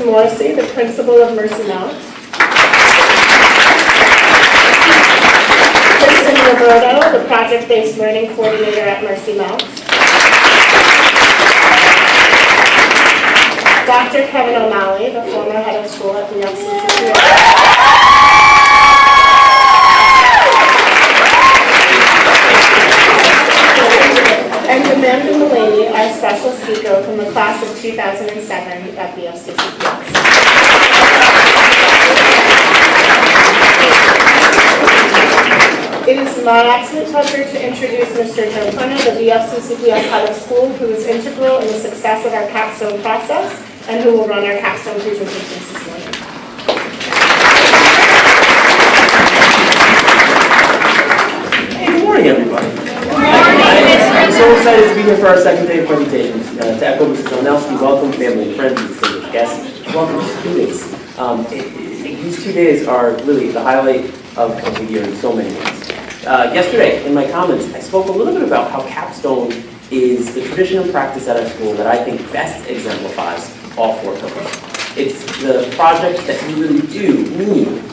Kristen Morrissey, the principal of Mercy Mount. Kristen Roberto, the project-based learning coordinator at Mercy Mount. Dr. Kevin O'Malley, the former head of school at VLCCPS. And Amanda Mullaney, our special speaker from the class of 2007 at VLCCPS. It is my absolute pleasure to introduce Mr. Joe Turner, the VLCCPS head of school, who is integral in the success of our capstone process and who will run our capstone presentations this morning. Hey, good morning, everybody. I'm so excited to be here for our second day of presentations. To echo Mrs. Onelski, welcome family and friends and distinguished guests. Welcome students. These 2 days are really the highlight of the year in so many ways. Yesterday, in my comments, I spoke a little bit about how capstone is the tradition and practice at our school that I think best exemplifies all four pillars. It's the project that you really do need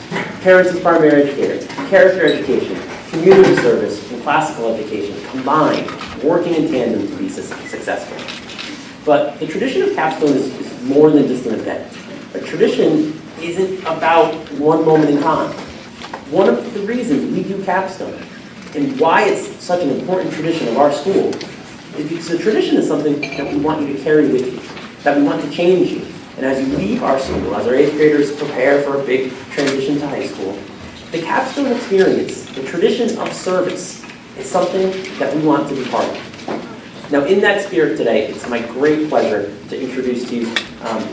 parents of primary educators, character education, community service, and classical education combined, working in tandem to be successful. But the tradition of capstone is more than just an event. A tradition isn't about one moment in time. One of the reasons we do capstone and why it's such an important tradition of our school is because the tradition is something that we want you to carry with you, that we want to change you. And as you leave our school, as our 8th graders prepare for a big transition to high school, the capstone experience, the tradition of service, is something that we want to be part of. Now, in that spirit today, it's my great pleasure to introduce to you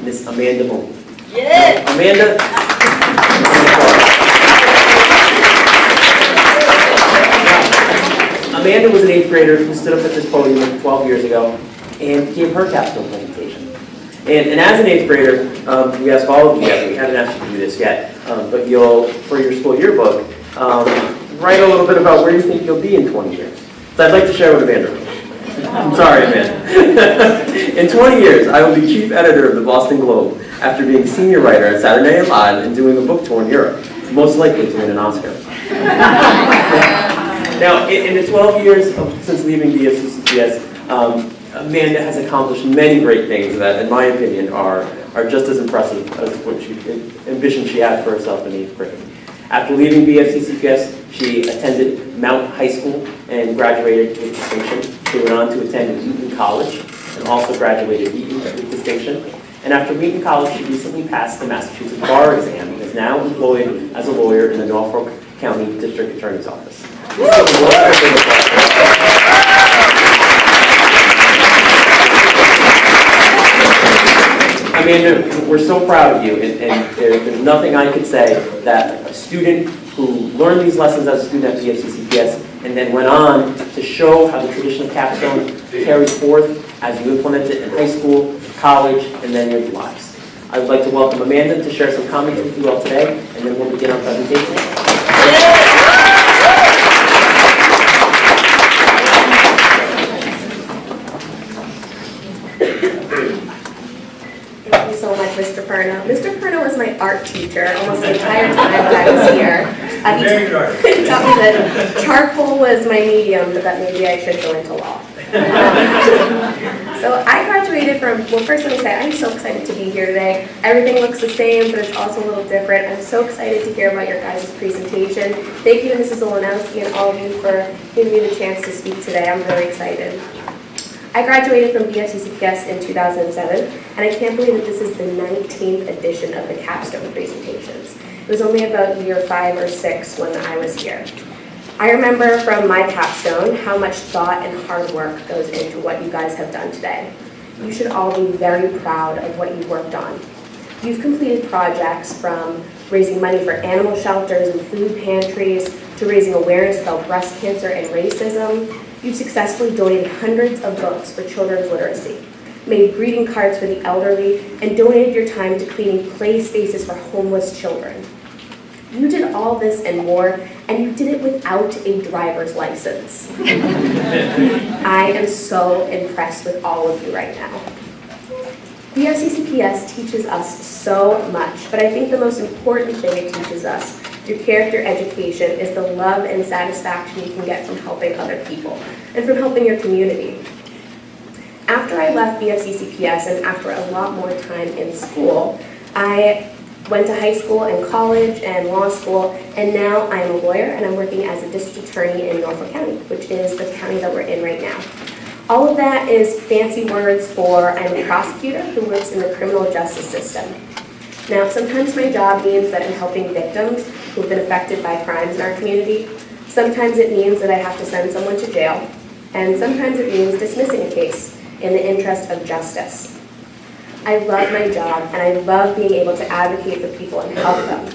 Miss Amanda Mullaney. Yeah. Amanda. Amanda was an 8th grader who stood up at this podium 12 years ago and gave her capstone presentation. And as an 8th grader, we ask all of you guys, we haven't asked you to do this yet, but you'll, for your school yearbook, write a little bit about where you think you'll be in 20 years. So I'd like to share with Amanda. I'm sorry, Amanda. In 20 years, I will be chief editor of the Boston Globe after being senior writer at Saturday Night Live and doing a book tour in Europe, most likely to win an Oscar. Now, in the 12 years since leaving VLCCPS, Amanda has accomplished many great things that, in my opinion, are just as impressive as what ambition she had for herself in 8th grade. After leaving VLCCPS, she attended Mount High School and graduated with distinction. She went on to attend Wheaton College and also graduated Wheaton with distinction. And after Wheaton College, she recently passed the Massachusetts bar exam and is now employed as a lawyer in the Norfolk County District Attorney's Office. Amanda, we're so proud of you, and there's nothing I could say that a student who learned these lessons as a student at VLCCPS and then went on to show how the tradition of capstone carries forth as you implement it in high school, college, and then your lives. I would like to welcome Amanda to share some comments with you all today, and then we'll begin our presentation. Thank you so much, Mr. Perno. Mr. Perno was my art teacher almost the entire time that I was here. He taught me that charcoal was my medium, but that maybe I should go into law. So I graduated from, well, first let me say, I'm so excited to be here today. Everything looks the same, but it's also a little different. I'm so excited to hear about your guys' presentation. Thank you to Mrs. Olenowski and all of you for giving me the chance to speak today. I'm really excited. I graduated from VLCCPS in 2007, and I can't believe that this is the 19th edition of the capstone presentations. It was only about year 5 or 6 when I was here. I remember from my capstone how much thought and hard work goes into what you guys have done today. You should all be very proud of what you've worked on. You've completed projects from raising money for animal shelters and food pantries to raising awareness about breast cancer and racism. You've successfully donated hundreds of books for children's literacy, made greeting cards for the elderly, and donated your time to cleaning play spaces for homeless children. You did all this and more, and you did it without a driver's license. I am so impressed with all of you right now. BFCCPS teaches us so much, but I think the most important thing it teaches us through character education is the love and satisfaction you can get from helping other people and from helping your community. After I left BFCCPS and after a lot more time in school, I went to high school and college and law school, and now I'm a lawyer and I'm working as a district attorney in Norfolk County, which is the county that we're in right now. All of that is fancy words for I'm a prosecutor who works in the criminal justice system. Now, sometimes my job means that I'm helping victims who've been affected by crimes in our community. Sometimes it means that I have to send someone to jail, and sometimes it means dismissing a case in the interest of justice. I love my job, and I love being able to advocate for people and help them.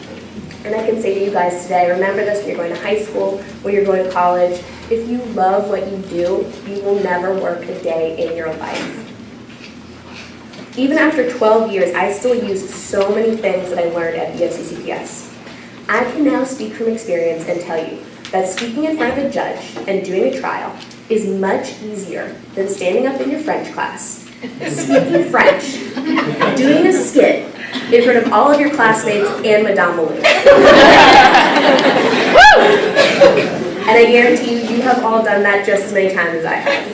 And I can say to you guys today, remember this when you're going to high school, when you're going to college, if you love what you do, you will never work a day in your life. Even after 12 years, I still use so many things that I learned at BFCCPS. I can now speak from experience and tell you that speaking in front of a judge and doing a trial is much easier than standing up in your French class, speaking French, doing a skit in front of all of your classmates and Madame Malou. And I guarantee you, you have all done that just as many times as I have.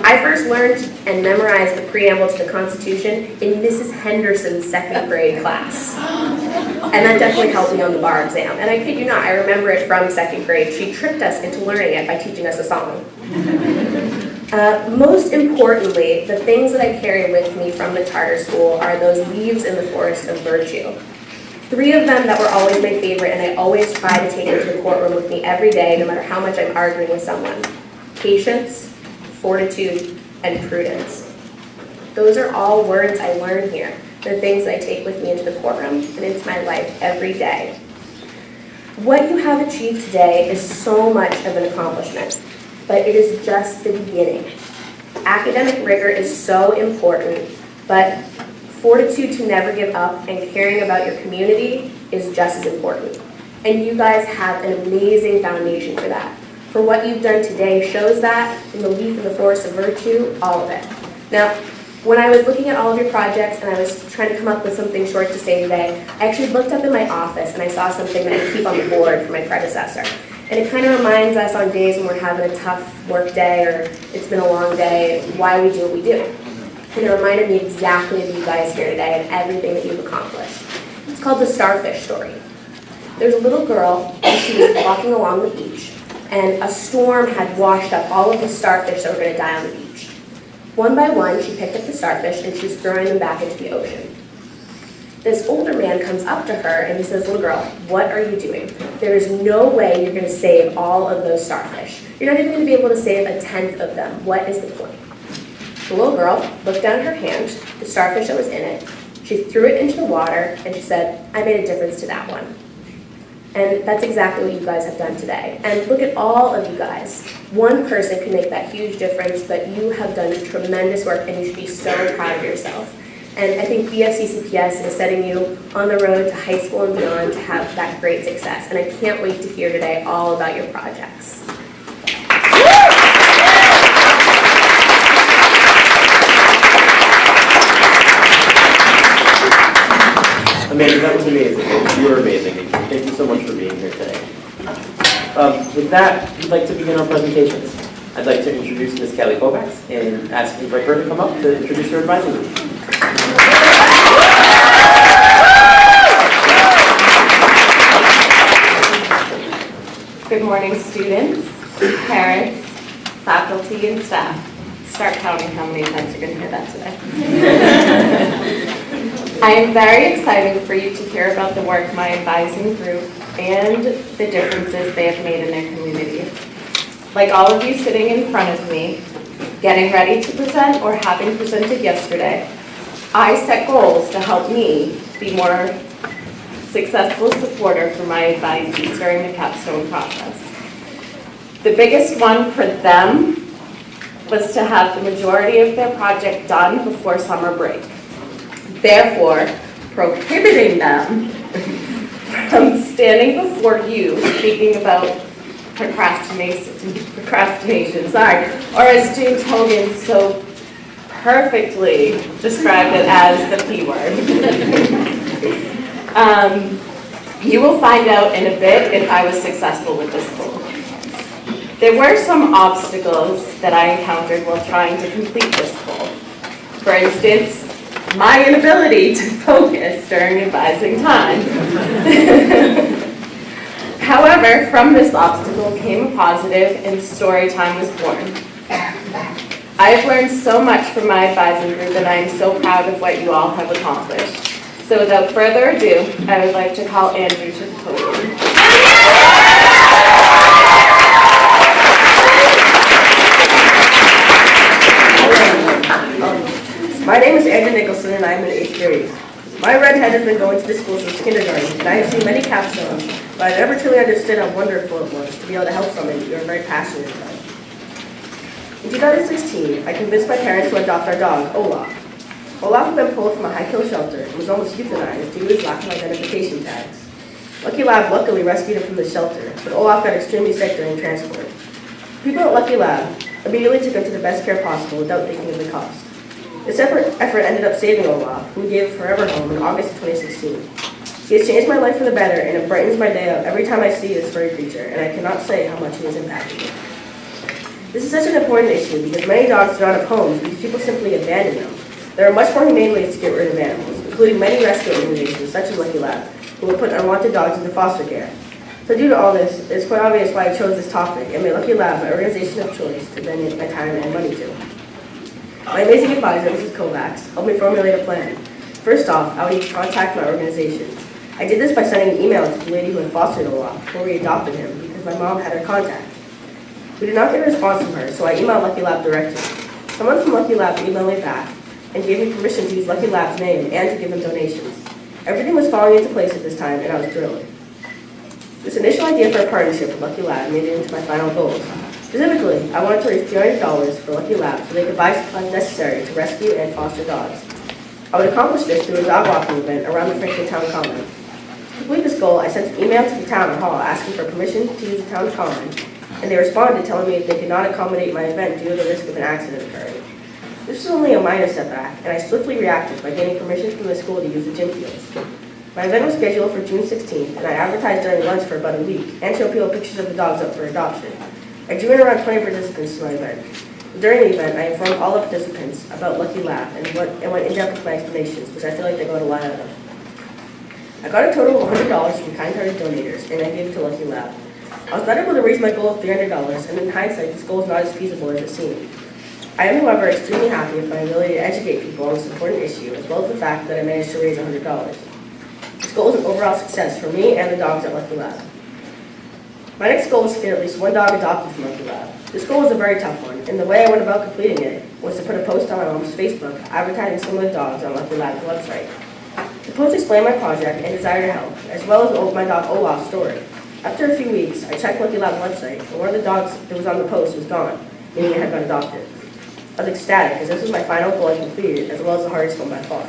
I first learned and memorized the preamble to the Constitution in Mrs. Henderson's second grade class. And that definitely helped me on the bar exam. And I kid you not, I remember it from second grade. She tricked us into learning it by teaching us a song. Most importantly, the things that I carry with me from the charter school are those leaves in the forest of virtue. 3 of them that were always my favorite, and I always try to take into the courtroom with me every day, no matter how much I'm arguing with someone. Patience, fortitude, and prudence. Those are all words I learn here. They're things I take with me into the courtroom and into my life every day. What you have achieved today is so much of an accomplishment, but it is just the beginning. Academic rigor is so important, but fortitude to never give up and caring about your community is just as important. And you guys have an amazing foundation for that. For what you've done today shows that, in the leaf in the forest of virtue, all of it. Now, when I was looking at all of your projects and I was trying to come up with something short to say today, I actually looked up in my office and I saw something that I keep on the board for my predecessor. And it kind of reminds us on days when we're having a tough work day or it's been a long day, why we do what we do. And it reminded me exactly of you guys here today and everything that you've accomplished. It's called the Starfish Story. There's a little girl, and she was walking along the beach, and a storm had washed up all of the starfish that were going to die on the beach. One by one, she picked up the starfish and she was throwing them back into the ocean. This older man comes up to her and he says, "Little girl, what are you doing? There is no way you're going to save all of those starfish. You're not even going to be able to save a tenth of them. What is the point?" The little girl looked down at her hand, the starfish that was in it. She threw it into the water and she said, "I made a difference to that one." And that's exactly what you guys have done today. And look at all of you guys. One person can make that huge difference, but you have done tremendous work and you should be so proud of yourself. And I think BFCCPS is setting you on the road to high school and beyond to have that great success. And I can't wait to hear today all about your projects. Amanda, that was amazing. You were amazing. Thank you so much for being here today. With that, we'd like to begin our presentations. I'd like to introduce Ms. Kelly Kovacs and invite her to come up to introduce her advising group. Good morning, students, parents, faculty, and staff. Start counting how many times you're going to hear that today. I am very excited for you to hear about the work my advising group and the differences they have made in their communities. Like all of you sitting in front of me, getting ready to present or having presented yesterday, I set goals to help me be more successful supporter for my advisees during the capstone process. The biggest one for them was to have the majority of their project done before summer break, therefore prohibiting them from standing before you speaking about procrastination, or as James Hogan so perfectly described it as the P word. You will find out in a bit if I was successful with this goal. There were some obstacles that I encountered while trying to complete this goal. For instance, my inability to focus during advising time. However, from this obstacle came a positive and story time was born. I have learned so much from my advising group and I am so proud of what you all have accomplished. So without further ado, I would like to call Andrew to the podium. My name is Andrew Nicholson and I am in 8th grade. My redhead has been going to this school since kindergarten and I have seen many capstones, but I never truly understood how wonderful it was to be able to help someone you are very passionate about. In 2016, I convinced my parents to adopt our dog, Olaf. Olaf had been pulled from a high-kill shelter and was almost euthanized due to his lack of identification tags. Lucky Lab luckily rescued him from the shelter, but Olaf got extremely sick during transport. People at Lucky Lab immediately took him to the best care possible without thinking of the cost. This effort ended up saving Olaf, who we gave a forever home in August of 2016. He has changed my life for the better, and it brightens my day up every time I see this furry creature, and I cannot say how much he has impacted me. This is such an important issue because many dogs do not have homes because people simply abandon them. There are much more humane ways to get rid of animals, including many rescue organizations such as Lucky Lab, who will put unwanted dogs into foster care. So due to all this, it's quite obvious why I chose this topic and made Lucky Lab my organization of choice to donate my time and money to. My amazing advisor, Mrs. Kovacs, helped me formulate a plan. First off, I would need to contact my organization. I did this by sending an email to the lady who had fostered Olaf before we adopted him because my mom had her contact. We did not get a response from her, so I emailed Lucky Lab directly. Someone from Lucky Lab emailed me back and gave me permission to use Lucky Lab's name and to give them donations. Everything was falling into place at this time, and I was thrilled. This initial idea for a partnership with Lucky Lab made it into my final goals. Specifically, I wanted to raise $300 for Lucky Lab so they could buy supplies necessary to rescue and foster dogs. I would accomplish this through a dog walking event around the Franklin Town Common. To complete this goal, I sent an email to the town hall asking for permission to use the town common, and they responded telling me they could not accommodate my event due to the risk of an accident occurring. This was only a minor setback, and I swiftly reacted by getting permission from the school to use the gym fields. My event was scheduled for June 16th, and I advertised during lunch for about a week and showed people pictures of the dogs up for adoption. I drew in around 20 participants to my event. During the event, I informed all the participants about Lucky Lab and went in-depth with my explanations, which I feel like they got a lot out of. I got a total of $100 from kind-hearted donators, and I gave it to Lucky Lab. I was not able to raise my goal of $300, and in hindsight, this goal is not as feasible as it seemed. I am, however, extremely happy with my ability to educate people on this important issue, as well as the fact that I managed to raise $100. This goal is an overall success for me and the dogs at Lucky Lab. My next goal was to get at least one dog adopted from Lucky Lab. This goal was a very tough one, and the way I went about completing it was to put a post on my mom's Facebook advertising some of the dogs on Lucky Lab's website. The post explained my project and desire to help, as well as my dog Olaf's story. After a few weeks, I checked Lucky Lab's website, and one of the dogs that was on the post was gone, meaning it had been adopted. I was ecstatic, as this was my final goal I completed, as well as the hardest one by far.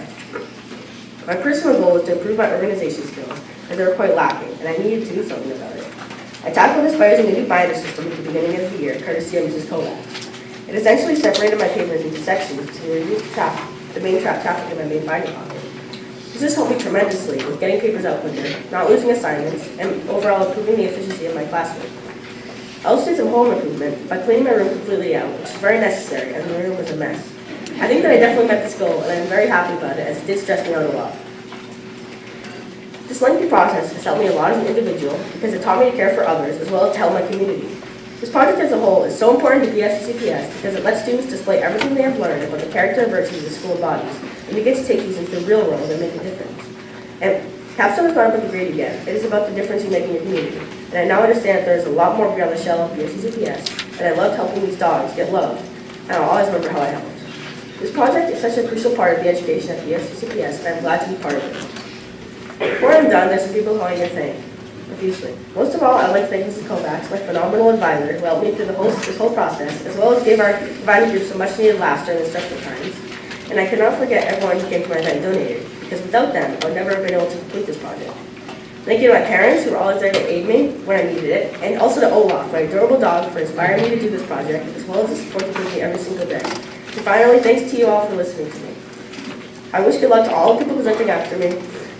My personal goal was to improve my organization skills, as they were quite lacking, and I needed to do something about it. I tackled this by using a new binder system at the beginning of the year, courtesy of Mrs. Kovacs. It essentially separated my papers into sections to reduce the main traffic in my main binder pocket. This has helped me tremendously with getting papers out quicker, not losing assignments, and overall improving the efficiency of my classroom. I also did some home improvement by cleaning my room completely out, which is very necessary as my room was a mess. I think that I definitely met this goal, and I'm very happy about it, as it did stress me out a lot. This lengthy process has helped me a lot as an individual because it taught me to care for others as well as to help my community. This project as a whole is so important to BFCCPS because it lets students display everything they have learned about the character and virtues of school bodies, and we get to take these into the real world and make a difference. And Capstone is not about the grade again. It is about the difference you make in your community. And I now understand that there is a lot more beyond the shell of BFCCPS, and I loved helping these dogs get loved, and I'll always remember how I helped. This project is such a crucial part of the education at BFCCPS, and I'm glad to be part of it. Before I'm done, there's some people who I need to thank profusely. Most of all, I'd like to thank Mrs. Kovacs, my phenomenal advisor, who helped me through this whole process, as well as gave our providing group some much-needed laughs during the stressful times. And I cannot forget everyone who came to my event and donated, because without them, I would never have been able to complete this project. Thank you to my parents, who were always there to aid me when I needed it, and also to Olaf, my adorable dog, for inspiring me to do this project, as well as the support he gives me every single day. And finally, thanks to you all for listening to me. I wish good luck to all the people presenting after me,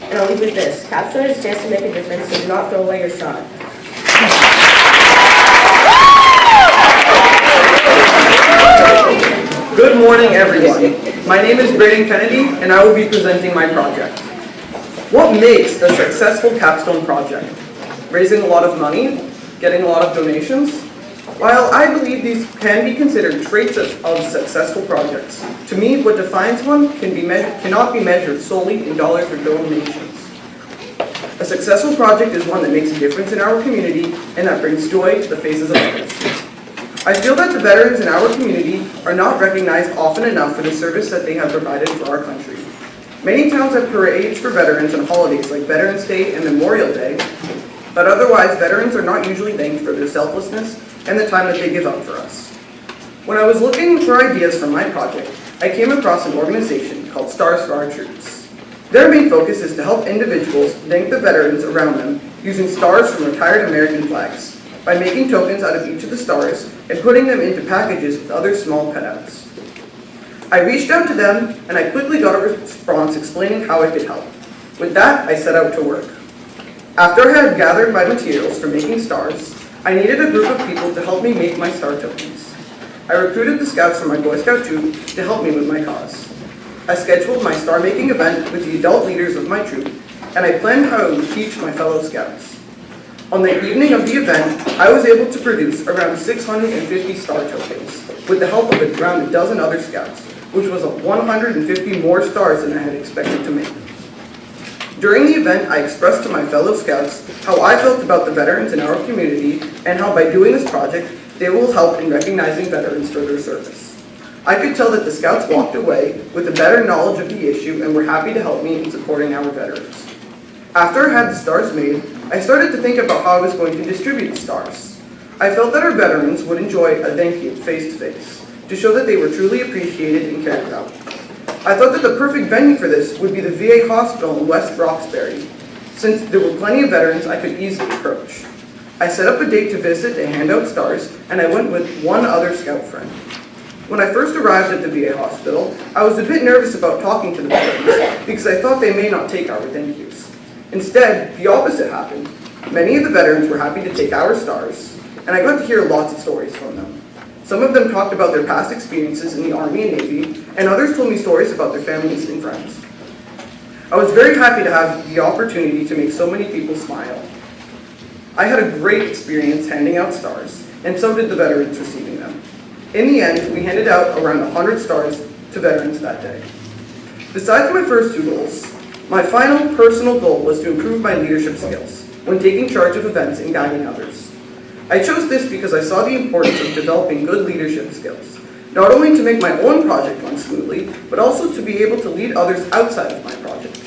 and I'll leave with this. Capstone is a chance to make a difference, so do not throw away your shot. Good morning, everyone. My name is Braden Kennedy, and I will be presenting my project. What makes a successful capstone project? Raising a lot of money? Getting a lot of donations? While I believe these can be considered traits of successful projects, to me, what defines one cannot be measured solely in dollars or donations. A successful project is one that makes a difference in our community and that brings joy to the faces of others. I feel that the veterans in our community are not recognized often enough for the service that they have provided for our country. Many towns have parades for veterans on holidays like Veterans Day and Memorial Day, but otherwise veterans are not usually thanked for their selflessness and the time that they give up for us. When I was looking for ideas for my project, I came across an organization called Stars for Our Troops. Their main focus is to help individuals thank the veterans around them using stars from retired American flags, by making tokens out of each of the stars and putting them into packages with other small cutouts. I reached out to them and I quickly got a response explaining how I could help. With that, I set out to work. After I had gathered my materials for making stars, I needed a group of people to help me make my star tokens. I recruited the scouts from my Boy Scout troop to help me with my cause. I scheduled my star making event with the adult leaders of my troop, and I planned how I would teach my fellow scouts. On the evening of the event, I was able to produce around 650 star tokens with the help of around a dozen other scouts, which was 150 more stars than I had expected to make. During the event, I expressed to my fellow scouts how I felt about the veterans in our community and how by doing this project, they will help in recognizing veterans for their service. I could tell that the scouts walked away with a better knowledge of the issue and were happy to help me in supporting our veterans. After I had the stars made, I started to think about how I was going to distribute the stars. I felt that our veterans would enjoy a thank you face-to-face to show that they were truly appreciated and cared about. I thought that the perfect venue for this would be the VA hospital in West Roxbury, since there were plenty of veterans I could easily approach. I set up a date to visit and hand out stars, and I went with one other scout friend. When I first arrived at the VA hospital, I was a bit nervous about talking to the veterans because I thought they may not take our thank yous. Instead, the opposite happened. Many of the veterans were happy to take our stars, and I got to hear lots of stories from them. Some of them talked about their past experiences in the Army and Navy, and others told me stories about their families and friends. I was very happy to have the opportunity to make so many people smile. I had a great experience handing out stars, and so did the veterans receiving them. In the end, we handed out around 100 stars to veterans that day. Besides my first two goals, my final personal goal was to improve my leadership skills when taking charge of events and guiding others. I chose this because I saw the importance of developing good leadership skills, not only to make my own project run smoothly, but also to be able to lead others outside of my project.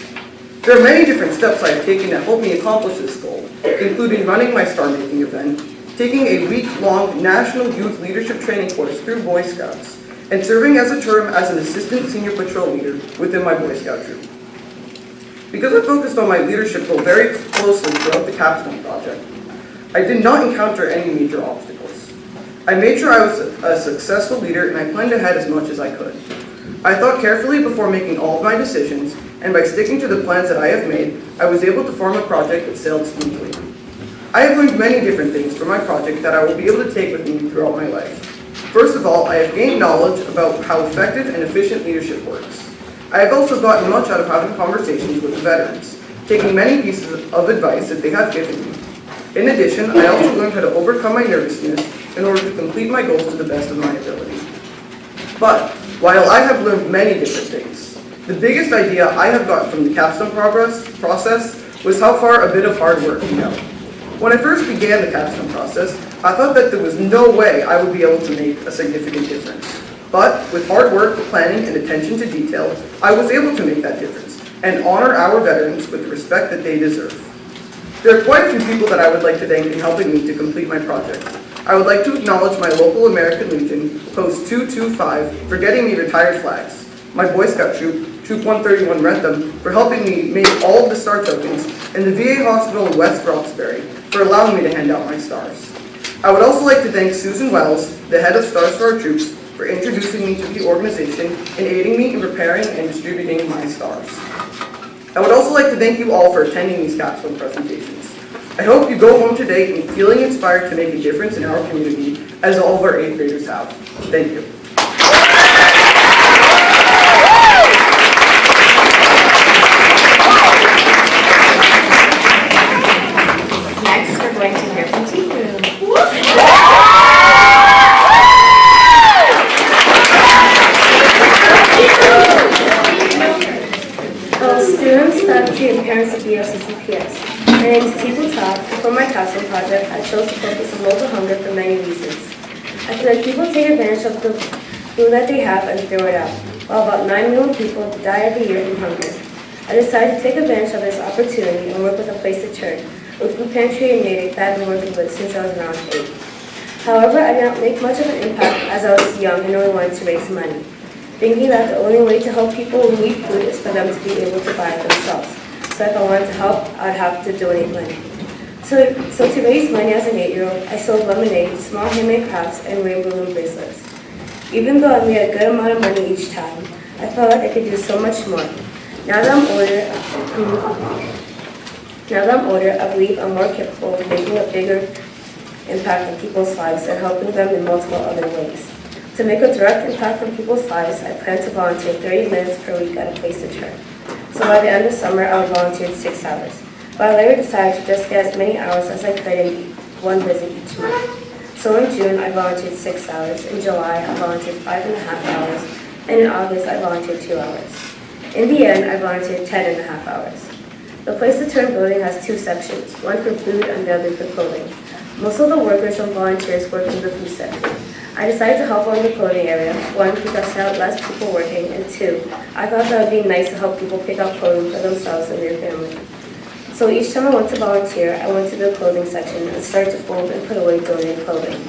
There are many different steps I have taken to help me accomplish this goal, including running my star making event, taking a week-long National Youth Leadership Training course through Boy Scouts, and serving as a term as an assistant senior patrol leader within my Boy Scout troop. Because I focused on my leadership role very closely throughout the Capstone project, I did not encounter any major obstacles. I made sure I was a successful leader and I planned ahead as much as I could. I thought carefully before making all of my decisions, and by sticking to the plans that I have made, I was able to form a project that sailed smoothly. I have learned many different things from my project that I will be able to take with me throughout my life. First of all, I have gained knowledge about how effective and efficient leadership works. I have also gotten much out of having conversations with the veterans, taking many pieces of advice that they have given me. In addition, I also learned how to overcome my nervousness in order to complete my goals to the best of my ability. But, while I have learned many different things, the biggest idea I have gotten from the Capstone process was how far a bit of hard work can go. When I first began the Capstone process, I thought that there was no way I would be able to make a significant difference. But with hard work, planning, and attention to detail, I was able to make that difference and honor our veterans with the respect that they deserve. There are quite a few people that I would like to thank in helping me to complete my project. I would like to acknowledge my local American Legion, Post 225, for getting me retired flags, my Boy Scout troop, Troop 131 Rentham, for helping me make all of the star tokens, and the VA Hospital in West Roxbury for allowing me to hand out my stars. I would also like to thank Susan Wells, the head of Stars for Our Troops, for introducing me to the organization and aiding me in preparing and distributing my stars. I would also like to thank you all for attending these capstone presentations. I hope you go home today feeling inspired to make a difference in our community, as all of our 8th graders have. Thank you. Next, we're going to hear from Tea Room. Hello students, faculty, and parents of BLCCPS. My name is Tibu Top, and for my capstone project, I chose to focus on local hunger for many reasons. I feel like people take advantage of the food that they have and throw it out, while about 9 million people die every year from hunger. I decided to take advantage of this opportunity and work with a place to turn, a food pantry in Natick that I've been working with since I was around 8. However, I did not make much of an impact as I was young and only wanted to raise money, thinking that the only way to help people who need food is for them to be able to buy it themselves. So if I wanted to help, I'd have to donate money. So to raise money as an 8-year-old, I sold lemonade, small handmade crafts, and rainbow balloon bracelets. Even though I made a good amount of money each time, I felt like I could do so much more. Now that I'm older, I believe I'm more capable of making a bigger impact on people's lives and helping them in multiple other ways. To make a direct impact on people's lives, I plan to volunteer 30 minutes per week at a place to turn. So by the end of summer, I would volunteer 6 hours. But I later decided to just get as many hours as I could in one visit each month. So in June, I volunteered 6 hours. In July, I volunteered 5.5 hours. And in August, I volunteered 2 hours. In the end, I volunteered 10.5 hours. The Place to Turn building has 2 sections, one for food and the other for clothing. Most of the workers and volunteers work in the food section. I decided to help on the clothing area, 1, because I had less people working, and 2, I thought that would be nice to help people pick out clothing for themselves and their family. So each time I went to volunteer, I went to the clothing section and started to fold and put away donated clothing.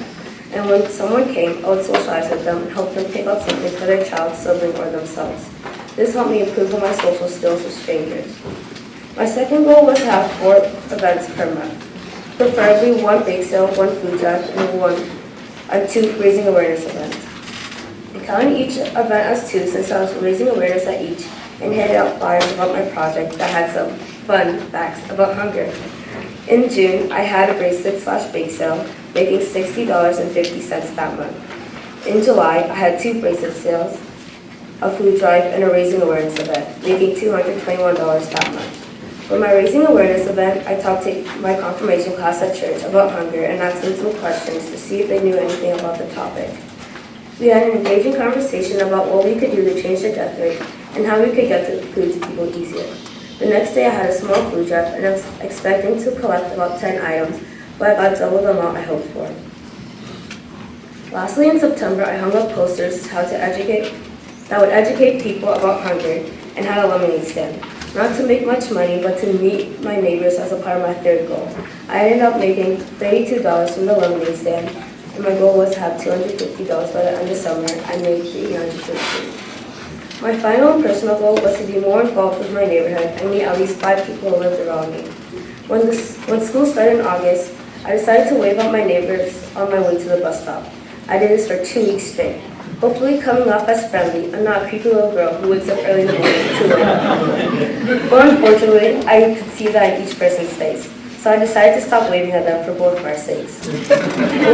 And when someone came, I would socialize with them and help them pick out something for their child, sibling, or themselves. This helped me improve on my social skills with strangers. My second goal was to have 4 events per month, preferably 1 bake sale, 1 food drive, and 2 raising awareness events. I'm counting each event as 2 since I was raising awareness at each and handed out flyers about my project that had some fun facts about hunger. In June, I had a bracelet/bake sale, making $60.50 that month. In July, I had 2 bracelet sales, a food drive, and a raising awareness event, making $221 that month. For my raising awareness event, I talked to my confirmation class at church about hunger and asked them some questions to see if they knew anything about the topic. We had an engaging conversation about what we could do to change the death rate and how we could get the food to people easier. The next day I had a small food drive and I was expecting to collect about 10 items, but I got double the amount I hoped for. Lastly, in September, I hung up posters that would educate people about hunger and had a lemonade stand. Not to make much money, but to meet my neighbors as a part of my third goal. I ended up making $32 from the lemonade stand, and my goal was to have $250 by the end of summer. I made $350. My final and personal goal was to be more involved with my neighborhood and meet at least 5 people who lived around me. When school started in August, I decided to wave at my neighbors on my way to the bus stop. I did this for 2 weeks straight, hopefully coming off as friendly and not a creepy little girl who wakes up early in the morning to wake up. But unfortunately, I could see that in each person's face, so I decided to stop waving at them for both of our sakes. A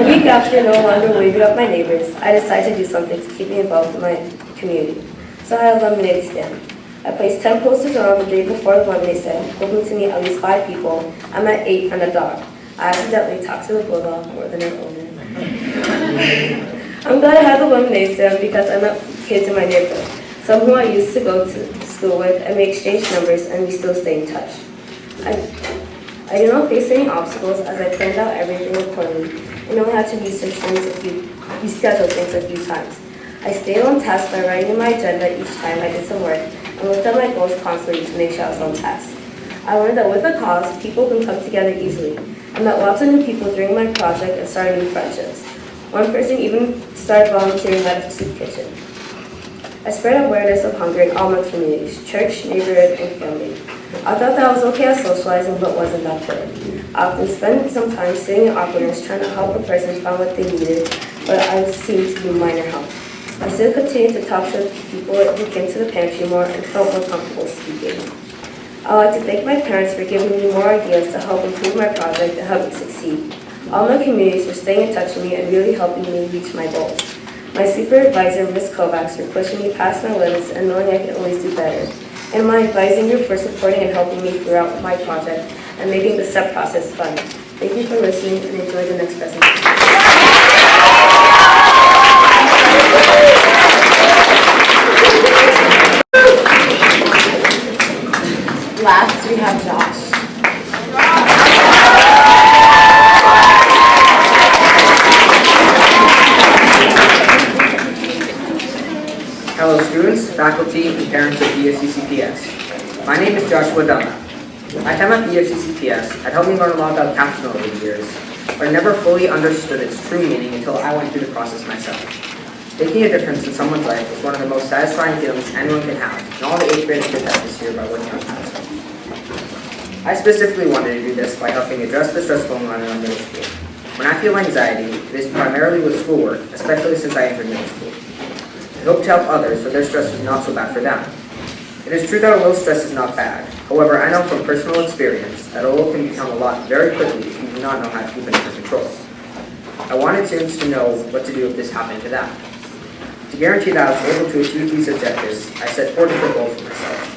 week after no longer waving at my neighbors, I decided to do something to keep me involved in my community. So I had a lemonade stand. I placed 10 posters around the day before the lemonade stand, hoping to meet at least 5 people. I met 8 and a dog. I accidentally talked to the bulldog more than her owner. I'm glad I had the lemonade stand because I met kids in my neighborhood, some who I used to go to school with, and we exchanged numbers and we still stay in touch. I did not face any obstacles as I planned out everything accordingly and only had to reschedule things a few times. I stayed on task by writing in my agenda each time I did some work and looked at my goals constantly to make sure I was on task. I learned that with a cause, people can come together easily. I met lots of new people during my project and started new friendships. One person even started volunteering at a soup kitchen. I spread awareness of hunger in all my communities, church, neighborhood, and family. I thought that I was okay at socializing, but wasn't that good. I often spent some time sitting in awkwardness trying to help a person find what they needed, but I seemed to be minor help. I still continue to talk to people who came to the pantry more and felt more comfortable speaking. I'd like to thank my parents for giving me more ideas to help improve my project and help me succeed. All my communities for staying in touch with me and really helping me reach my goals. My supervisor, Ms. Kovacs, for pushing me past my limits and knowing I can always do better. And my advising group for supporting and helping me throughout my project and making the STEP process fun. Thank you for listening and enjoy the next presentation. Last, we have Josh. Hello students, faculty, and parents of BFCCPS. My name is Joshua Dunlap. My time at BFCCPS had helped me learn a lot about Capstone over the years, but I never fully understood its true meaning until I went through the process myself. Making a difference in someone's life is one of the most satisfying feelings anyone can have, and all the 8th graders did that this year by working on Capstone. I specifically wanted to do this by helping address the stress going on in our middle school. When I feel anxiety, it is primarily with schoolwork, especially since I entered middle school. I hope to help others so their stress is not so bad for them. It is true that a little stress is not bad. However, I know from personal experience that a little can become a lot very quickly if you do not know how to keep it under control. I wanted students to know what to do if this happened to them. To guarantee that I was able to achieve these objectives, I set 4 different goals for myself.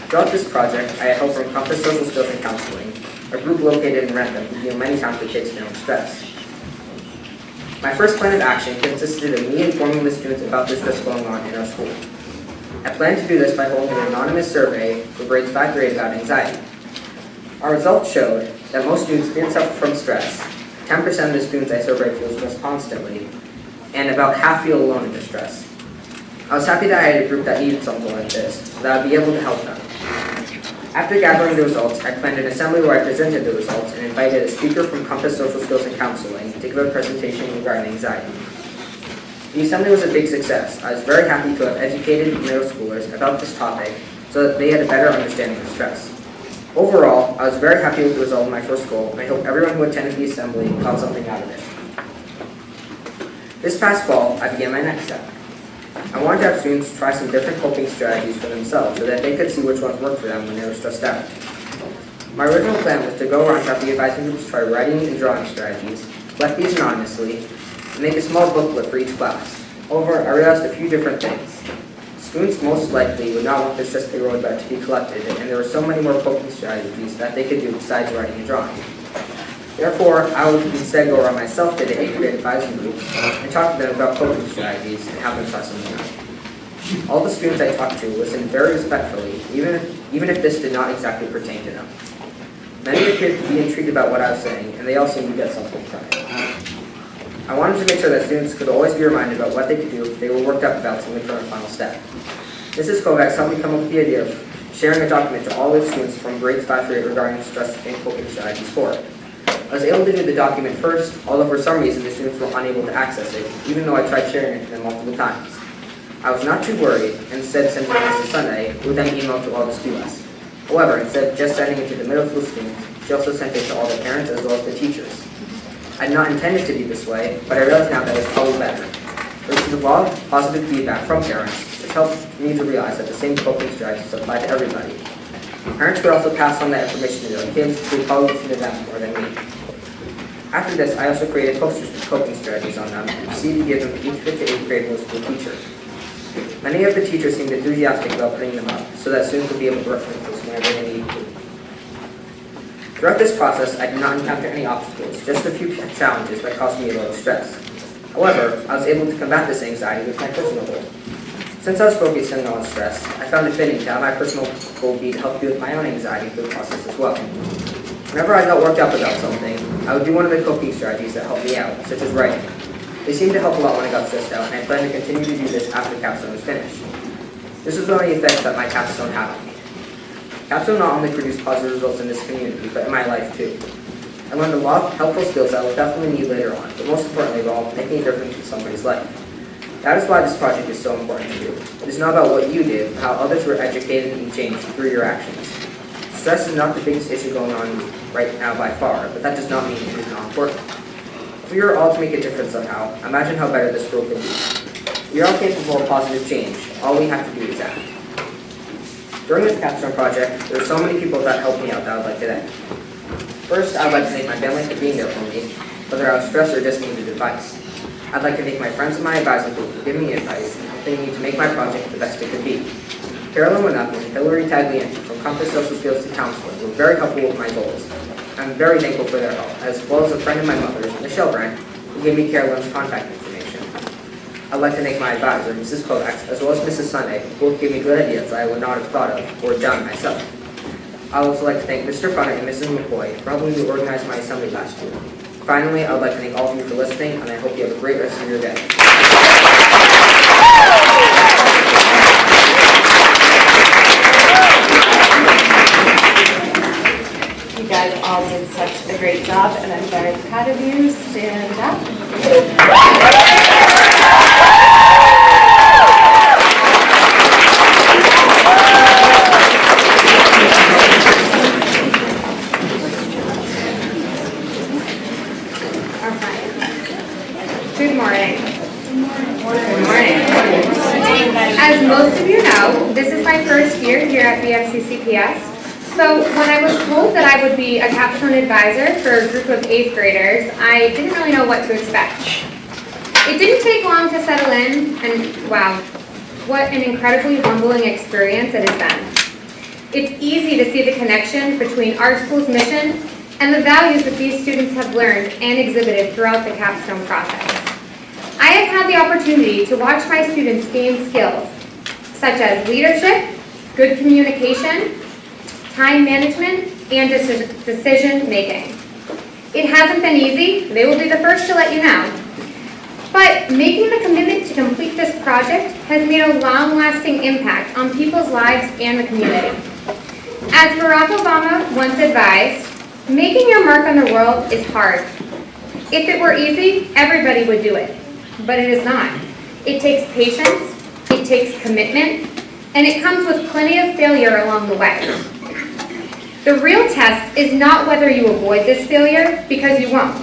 Throughout this project, I had help from Compass Social Skills and Counseling, a group located in Rentham who deal many times with kids feeling stress. My first plan of action consisted of me informing the students about the stress going on in our school. I planned to do this by holding an anonymous survey for grades 5 through 8 about anxiety. Our results showed that most students did suffer from stress. 10% of the students I surveyed feel stressed constantly, and about half feel alone in their stress. I was happy that I had a group that needed something like this, so that I would be able to help them. After gathering the results, I planned an assembly where I presented the results and invited a speaker from Compass Social Skills and Counseling to give a presentation regarding anxiety. The assembly was a big success. I was very happy to have educated middle schoolers about this topic so that they had a better understanding of stress. Overall, I was very happy with the result of my first goal, and I hope everyone who attended the assembly got something out of it. This past fall, I began my next step. I wanted to have students try some different coping strategies for themselves so that they could see which ones worked for them when they were stressed out. My original plan was to go around to have the advising groups try writing and drawing strategies, collect these anonymously, and make a small booklet for each class. However, I realized a few different things. Students most likely would not want the stress they wrote about to be collected, and there were so many more coping strategies that they could do besides writing and drawing. Therefore, I would instead go around myself to the 8th grade advising groups and talk to them about coping strategies and have them try something out. All the students I talked to listened very respectfully, even if this did not exactly pertain to them. Many appeared to be intrigued about what I was saying, and they all seemed to get something from it. I wanted to make sure that students could always be reminded about what they could do if they were worked up about something for a final step. Mrs. Kovacs helped me come up with the idea of sharing a document to all of the students from grades 5 through 8 regarding stress and coping strategies for it. I was able to do the document first, although for some reason the students were unable to access it, even though I tried sharing it to them multiple times. I was not too worried, and instead sent it to Mrs. Sunday, who then emailed to all the students. However, instead of just sending it to the middle school students, she also sent it to all the parents as well as the teachers. I had not intended to be this way, but I realize now that it's probably better. I received a lot of positive feedback from parents, which helped me to realize that the same coping strategies apply to everybody. Parents could also pass on that information to their kids, who would probably listen to them more than me. After this, I also created posters with coping strategies on them and proceeded to give them to each 5th to 8th grade middle school teacher. Many of the teachers seemed enthusiastic about putting them up, so that students would be able to reference those whenever they needed to. Throughout this process, I did not encounter any obstacles, just a few challenges that caused me a little stress. However, I was able to combat this anxiety with my personal goal. Since I was focusing on stress, I found it fitting to have my personal goal be to help deal with my own anxiety through the process as well. Whenever I got worked up about something, I would do one of the coping strategies that helped me out, such as writing. They seemed to help a lot when I got stressed out, and I plan to continue to do this after Capstone is finished. This was one of the effects that my Capstone had on me. Capstone not only produced positive results in this community, but in my life too. I learned a lot of helpful skills that I will definitely need later on, but most importantly of all, making a difference in somebody's life. That is why this project is so important to you. It is not about what you did, but how others were educated and changed through your actions. Stress is not the biggest issue going on right now by far, but that does not mean it is not important. If we were all to make a difference somehow, imagine how better this world could be. We are all capable of positive change. All we have to do is act. During this capstone project, there are so many people that helped me out that I would like to thank. First, I would like to thank my family for being there for me, whether I was stressed or just needed advice. I'd like to thank my friends and my advising group for giving me advice and helping me to make my project the best it could be. Carolyn Winup and Hillary Taglianti from Compass Social Skills to Counseling were very helpful with my goals. I'm very thankful for their help, as well as a friend of my mother's, Michelle Brand, who gave me Carolyn's contact information. I'd like to thank my advisor, Mrs. Kovacs, as well as Mrs. Sunday, who both gave me good ideas I would not have thought of or done myself. I would also like to thank Mr. Funner and Mrs. McCoy for helping me organize my assembly last year. Finally, I would like to thank all of you for listening, and I hope you have a great rest of your day. You guys all did such a great job, and I'm very proud of you. Stand up. Good morning. Good morning. As most of you know, this is my first year here at BFCCPS. So when I was told that I would be a capstone advisor for a group of 8th graders, I didn't really know what to expect. It didn't take long to settle in, and wow, what an incredibly humbling experience it has been. It's easy to see the connection between our school's mission and the values that these students have learned and exhibited throughout the capstone process. I have had the opportunity to watch my students gain skills such as leadership, good communication, time management, and decision making. It hasn't been easy, they will be the first to let you know. But making the commitment to complete this project has made a long-lasting impact on people's lives and the community. As Barack Obama once advised, making your mark on the world is hard. If it were easy, everybody would do it. But it is not. It takes patience, it takes commitment, and it comes with plenty of failure along the way. The real test is not whether you avoid this failure, because you won't.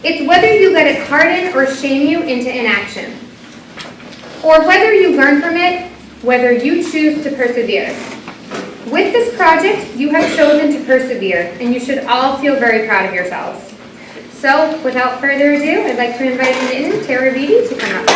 It's whether you let it harden or shame you into inaction. Or whether you learn from it, whether you choose to persevere. With this project, you have chosen to persevere, and you should all feel very proud of yourselves. So, without further ado, I'd like to invite in Tara Beatty to come up.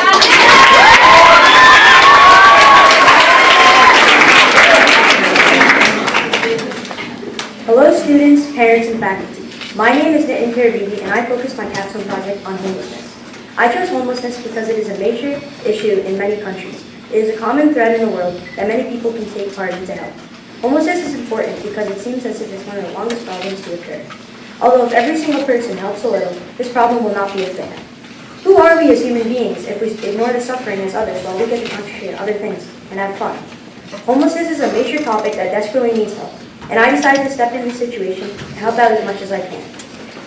Hello students, parents, and faculty. My name is Nitin Tara, and I focus my capstone project on homelessness. I chose homelessness because it is a major issue in many countries. It is a common thread in the world that many people can take part in to help. Homelessness is important because it seems as if it's one of the longest problems to occur. Although if every single person helps a little, this problem will not be a thing. Who are we as human beings if we ignore the suffering as others while we get to concentrate on other things and have fun? Homelessness is a major topic that desperately needs help, and I decided to step in this situation and help out as much as I can.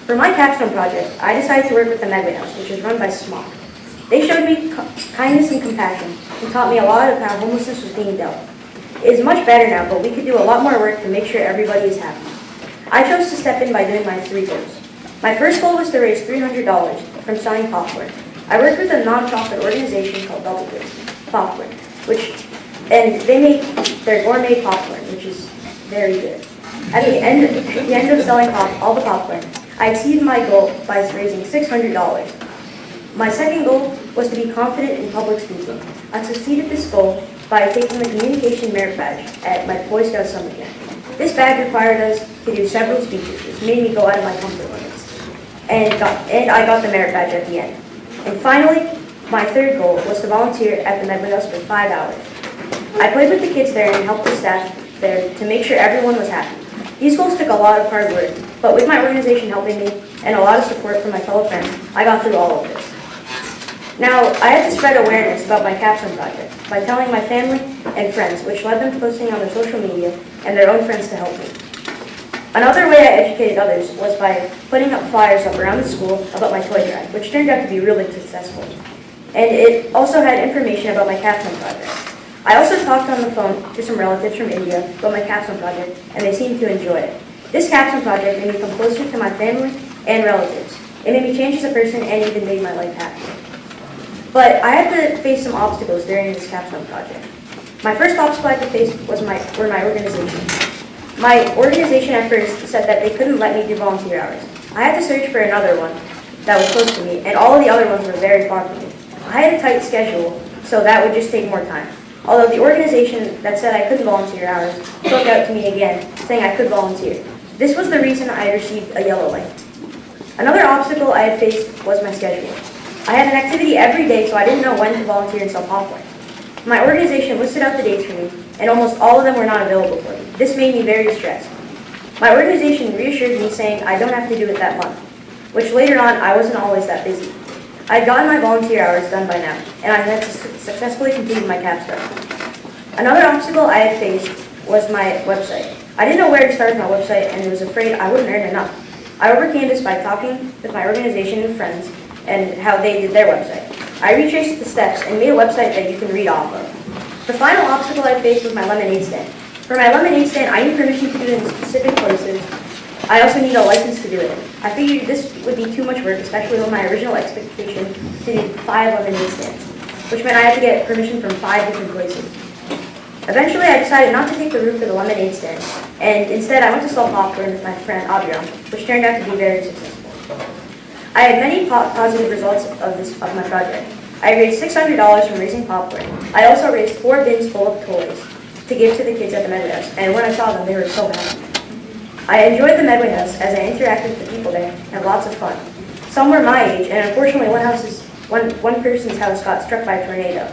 For my capstone project, I decided to work with the Medway House, which is run by SMOC. They showed me kindness and compassion and taught me a lot of how homelessness was being dealt. It is much better now, but we could do a lot more work to make sure everybody is happy. I chose to step in by doing my 3 goals. My first goal was to raise $300 from selling popcorn. I worked with a non-profit organization called Double Goods Popcorn, and they make their gourmet popcorn, which is very good. At the end of selling all the popcorn, I exceeded my goal by raising $600. My second goal was to be confident in public speaking. I succeeded this goal by taking the Communication Merit Badge at my Boy Scout summer camp. This badge required us to do several speeches, which made me go out of my comfort limits. And I got the merit badge at the end. And finally, my third goal was to volunteer at the Medway House for 5 hours. I played with the kids there and helped the staff there to make sure everyone was happy. These goals took a lot of hard work, but with my organization helping me and a lot of support from my fellow friends, I got through all of this. Now, I had to spread awareness about my capstone project by telling my family and friends, which led them to posting on their social media and their own friends to help me. Another way I educated others was by putting up flyers up around the school about my toy drive, which turned out to be really successful. And it also had information about my capstone project. I also talked on the phone to some relatives from India about my capstone project, and they seemed to enjoy it. This capstone project made me come closer to my family and relatives. It made me change as a person and even made my life happier. But I had to face some obstacles during this capstone project. My first obstacle I had to face were my organization. My organization at first said that they couldn't let me do volunteer hours. I had to search for another one that was close to me, and all of the other ones were very far from me. I had a tight schedule, so that would just take more time. Although the organization that said I couldn't volunteer hours spoke out to me again, saying I could volunteer. This was the reason I received a yellow light. Another obstacle I had faced was my schedule. I had an activity every day, so I didn't know when to volunteer and sell popcorn. My organization listed out the dates for me, and almost all of them were not available for me. This made me very stressed. My organization reassured me, saying I don't have to do it that month, which later on I wasn't always that busy. I had gotten my volunteer hours done by now, and I had successfully completed my capstone. Another obstacle I had faced was my website. I didn't know where to start with my website and was afraid I wouldn't earn enough. I overcame this by talking with my organization and friends and how they did their website. I retraced the steps and made a website that you can read off of. The final obstacle I faced was my lemonade stand. For my lemonade stand, I need permission to do it in specific places. I also need a license to do it. I figured this would be too much work, especially with my original expectation to do 5 lemonade stands, which meant I had to get permission from 5 different places. Eventually, I decided not to take the route for the lemonade stand, and instead I went to sell popcorn with my friend Abiram, which turned out to be very successful. I had many positive results of my project. I raised $600 from raising popcorn. I also raised 4 bins full of toys to give to the kids at the Medway House, and when I saw them, they were so happy. I enjoyed the Medway House as I interacted with the people there and had lots of fun. Some were my age, and unfortunately one person's house got struck by a tornado.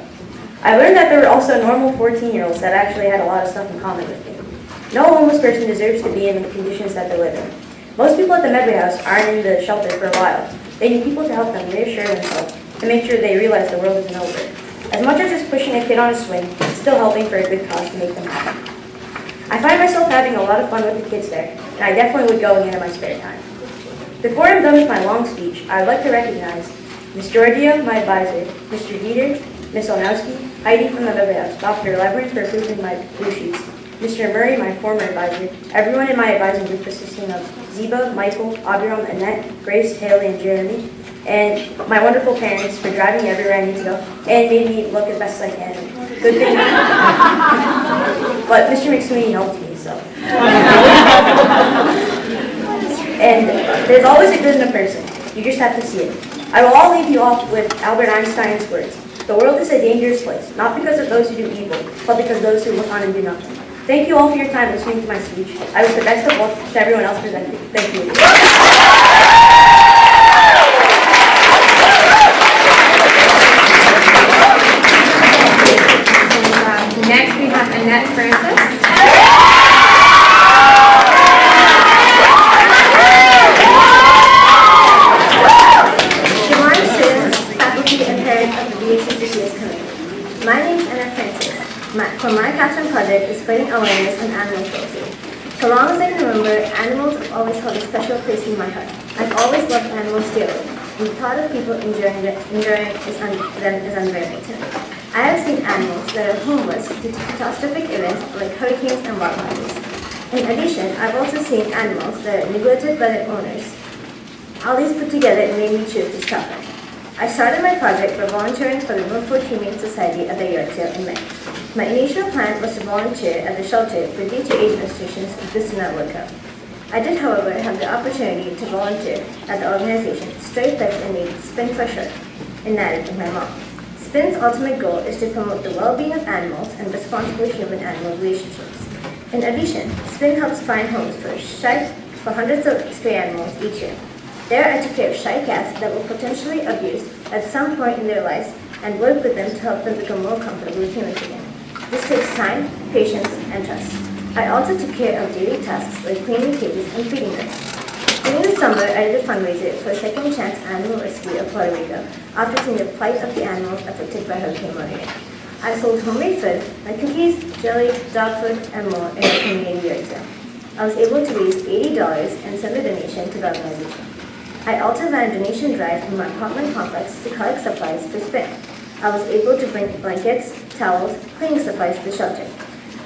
I learned that there were also normal 14-year-olds that actually had a lot of stuff in common with me. No homeless person deserves to be in the conditions that they live in. Most people at the Medway House aren't in the shelter for a while. They need people to help them reassure themselves and make sure they realize the world isn't over. As much as just pushing a kid on a swing, it's still helping for a good cause to make them happy. I find myself having a lot of fun with the kids there, and I definitely would go again in my spare time. Before I'm done with my long speech, I would like to recognize Ms. Georgia, my advisor, Mr. Dieter, Ms. Olnowski, Heidi from the Medway House, Dr. Labyrinth for approving my blue sheets, Mr. Murray, my former advisor, everyone in my advising group consisting of Ziba, Michael, Abiram, Annette, Grace, Haley, and Jeremy, and my wonderful parents for driving me everywhere I need to go and made me look as best as I can. Good thing. But Mr. McSweeney helped me, so. And there's always a good in a person. You just have to see it. I will all leave you off with Albert Einstein's words. The world is a dangerous place, not because of those who do evil, but because of those who look on and do nothing. Thank you all for your time listening to my speech. I wish the best of luck to everyone else presenting. Thank you. Next, we have Annette Francis. Good morning, students, faculty, and parents of the VHCCPS community. My name is Annette Francis. For my capstone project is spreading awareness on animal cruelty. So long as I can remember, animals have always held a special place in my heart. I've always loved animals dearly, and the thought of people enduring them is unbearable to me. I have seen animals that are homeless due to catastrophic events like hurricanes and wildfires. In addition, I've also seen animals that are neglected by their owners. All these put together made me choose to stop them. I started my project by volunteering for the Milford Humane Society at the yard sale in May. My initial plan was to volunteer at the shelter for D2H restrictions, but this did not work out. I did, however, have the opportunity to volunteer at the organization Stray Pets and Need, SPIN for short, and added with my mom. SPIN's ultimate goal is to promote the well-being of animals and responsible human-animal relationships. In addition, SPIN helps find homes for hundreds of stray animals each year. They are to care of shy cats that were potentially abused at some point in their lives and work with them to help them become more comfortable with humans again. This takes time, patience, and trust. I also took care of daily tasks like cleaning cages and feeding them. During the summer, I did a fundraiser for Second Chance Animal Rescue of Puerto Rico after seeing the plight of the animals affected by Hurricane Maria. I sold homemade food like cookies, jelly, dog food, and more in the community yard sale. I was able to raise $80 and send a donation to the organization. I also ran a donation drive in my apartment complex to collect supplies for SPIN. I was able to bring blankets, towels, cleaning supplies to the shelter.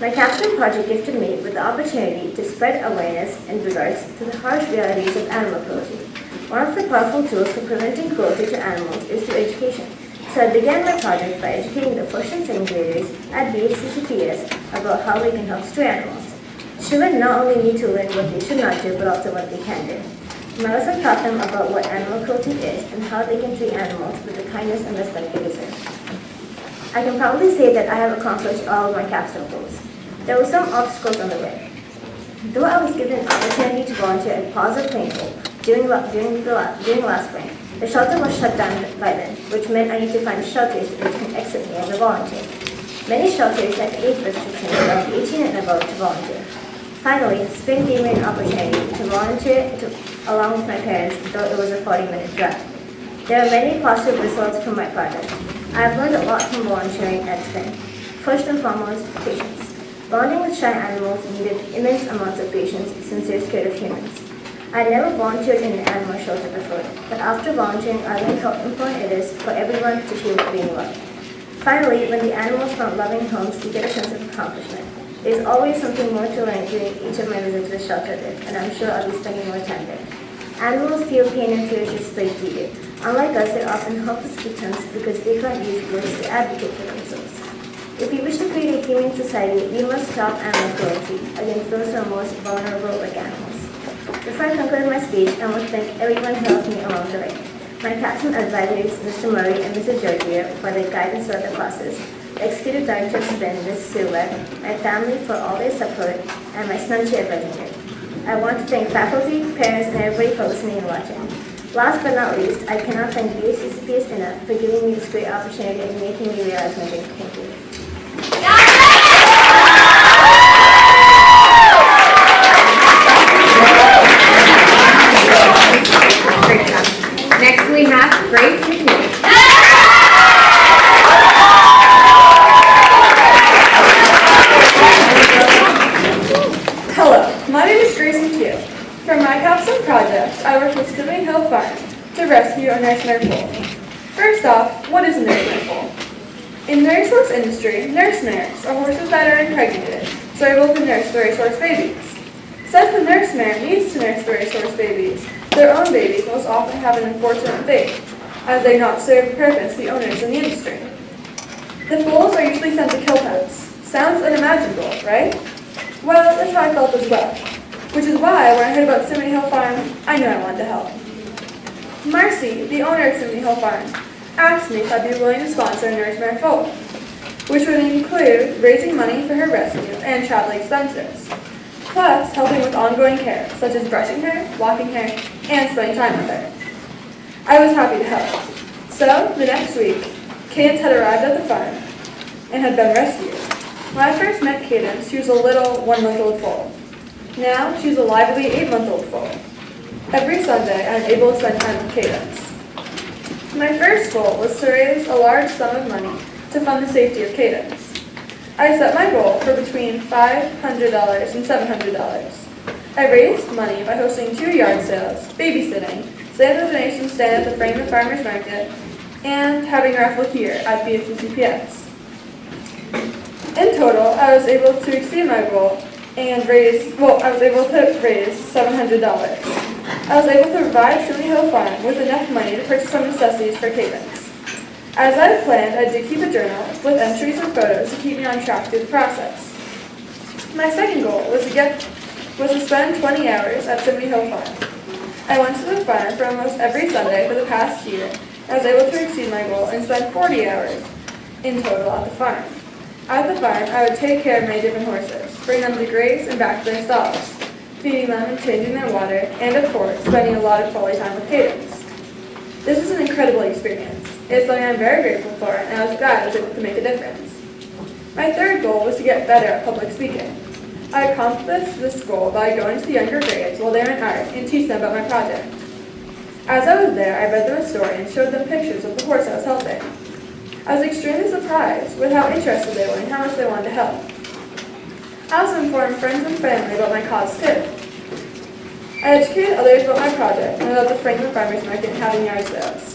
My capstone project gifted me with the opportunity to spread awareness in regards to the harsh realities of animal cruelty. One of the powerful tools for preventing cruelty to animals is through education. So I began my project by educating the first and second graders at BHCCPS about how we can help stray animals. Children not only need to learn what they should not do, but also what they can do. My lesson taught them about what animal cruelty is and how they can treat animals with the kindness and respect they deserve. I can proudly say that I have accomplished all of my capstone goals. There were some obstacles on the way. Though I was given an opportunity to volunteer at Plaza Plainville during last spring, the shelter was shut down by then, which meant I need to find shelters which can accept me as a volunteer. Many shelters had age restrictions of 18 and above to volunteer. Finally, spring gave me an opportunity to volunteer along with my parents, though it was a 40-minute drive. There are many positive results from my project. I have learned a lot from volunteering at spring. First and foremost, patience. Bonding with shy animals needed immense amounts of patience since they're scared of humans. I had never volunteered in an animal shelter before, but after volunteering, I learned how important it is for everyone to feel being loved. Finally, when the animals found loving homes, you get a sense of accomplishment. There's always something more to learn during each of my visits to the shelter, and I'm sure I'll be spending more time there. Animals feel pain and fear just like we do. Unlike us, they're often helpless victims because they can't use words to advocate for themselves. If we wish to create a humane society, we must stop animal cruelty against those who are most vulnerable like animals. Before I conclude my speech, I want to thank everyone who helped me along the way. My capstone advisors, Mr. Murray and Mrs. Georgia, for their guidance throughout the process, the executive director, Ms. Silva, my family for all their support, and my snuggie advisor. I want to thank faculty, parents, and everybody for listening and watching. Last but not least, I cannot thank BHCCPS enough for giving me this great opportunity and making me realize my dream. Thank you. Great job. Next we have Grace McNeil. Hello, my name is Grace McNeil. For my capstone project, I work with Stony Hill Farm to rescue a nurse-mare foal. First off, what is a nurse-mare foal? In the racehorse industry, nurse mares are horses that are impregnated, so able to nurse the racehorse babies. Since the nurse mare needs to nurse the racehorse babies, their own babies most often have an unfortunate fate, as they not serve the purpose the owners in the industry. The foals are usually sent to kill pens. Sounds unimaginable, right? Well, that's how I felt as well, which is why when I heard about Simony Hill Farm, I knew I wanted to help. Marcy, the owner of Simony Hill Farm, asked me if I'd be willing to sponsor a nurse-mare foal, which would include raising money for her rescue and travel expenses, plus helping with ongoing care, such as brushing her, walking her, and spending time with her. I was happy to help. So, the next week, Cadence had arrived at the farm and had been rescued. When I first met Cadence, she was a little 1-month-old foal. Now, she's a lively 8-month-old foal. Every Sunday, I'm able to spend time with Cadence. My first goal was to raise a large sum of money to fund the safety of Cadence. I set my goal for between $500 and $700. I raised money by hosting 2 yard sales, babysitting, setting the donation stand at the Frankfurt Farmers Market, and having a raffle here at BHCPS. In total, I was able to exceed my goal and raise $700. I was able to provide Simony Hill Farm with enough money to purchase some necessities for Cadence. As I had planned, I did keep a journal with entries and photos to keep me on track through the process. My second goal was to spend 20 hours at Simony Hill Farm. I went to the farm for almost every Sunday for the past year. I was able to exceed my goal and spend 40 hours in total at the farm. At the farm, I would take care of many different horses, bring them to graze and back to their stalls, feeding them and changing their water, and of course, spending a lot of quality time with Cadence. This was an incredible experience. It's something I'm very grateful for, and I was glad I was able to make a difference. My third goal was to get better at public speaking. I accomplished this goal by going to the younger grades while they were in art and teach them about my project. As I was there, I read them a story and showed them pictures of the horse I was helping. I was extremely surprised with how interested they were and how much they wanted to help. I also informed friends and family about my cause too. I educated others about my project and about the Frankfurt Farmers Market and having yard sales.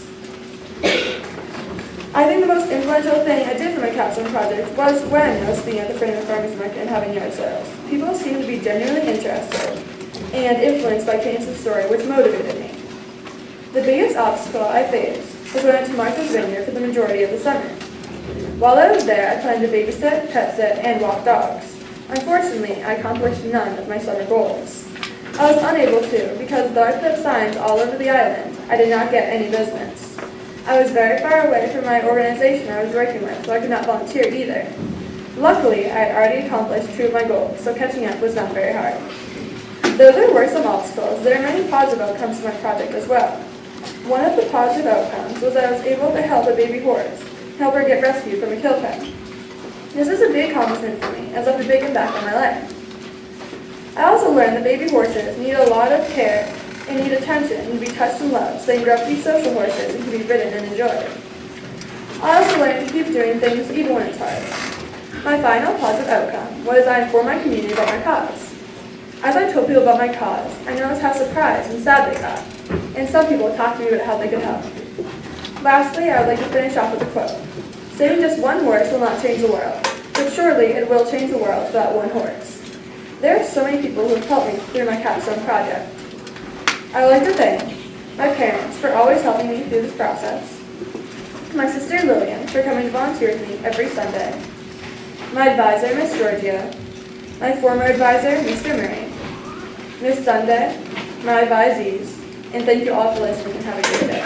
I think the most influential thing I did for my capstone project was when I was speaking at the Frankfurt Farmers Market and having yard sales. People seemed to be genuinely interested and influenced by Cadence's story, which motivated me. The biggest obstacle I faced was went to Martha's Vineyard for the majority of the summer. While I was there, I planned to babysit, pet sit, and walk dogs. Unfortunately, I accomplished none of my summer goals. I was unable to because though I put signs all over the island, I did not get any business. I was very far away from my organization I was working with, so I could not volunteer either. Luckily, I had already accomplished 2 of my goals, so catching up was not very hard. Though there were some obstacles, there are many positive outcomes to my project as well. One of the positive outcomes was that I was able to help a baby horse, help her get rescued from a kill pen. This is a big accomplishment for me, as left a big impact on my life. I also learned that baby horses need a lot of care and need attention and to be touched and loved so they can grow up to be social horses and can be ridden and enjoyed. I also learned to keep doing things even when it's hard. My final positive outcome was I informed my community about my cause. As I told people about my cause, I noticed how surprised and sad they got, and some people talked to me about how they could help. Lastly, I would like to finish off with a quote. Saving just one horse will not change the world, but surely it will change the world for that one horse. There are so many people who have helped me through my Capstone project. I would like to thank my parents for always helping me through this process, my sister Lillian for coming to volunteer with me every Sunday, my advisor, Miss Georgia, my former advisor, Mr. Murray, Miss Sunday, my advisees, and thank you all for listening and have a great day.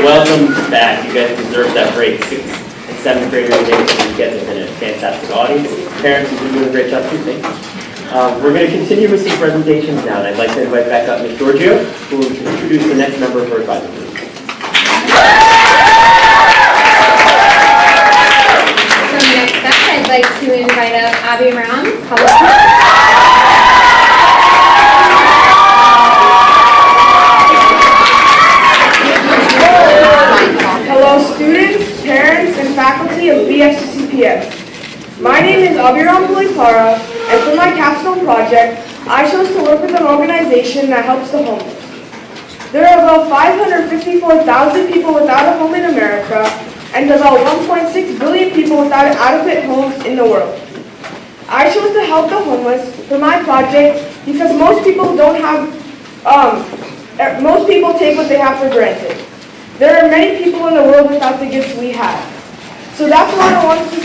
Welcome back. You guys deserve that break. 6th and 7th graders, you guys have been a fantastic audience. Parents have been doing a great job too. Thank you. We're going to continue with some presentations now, and I'd like to invite back up Ms. Giorgio, who will introduce the next member of her advisory group. So next up, I'd like to invite up Abby Ram, public. Hello students, parents, and faculty of BFCCPS. My name is Abhiram Pulipara, and for my Capstone project, I chose to work with an organization that helps the homeless. There are about 554,000 people without a home in America, and about 1.6 billion people without an adequate home in the world. I chose to help the homeless for my project because most people take what they have for granted. There are many people in the world without the gifts we have. So that's why I wanted to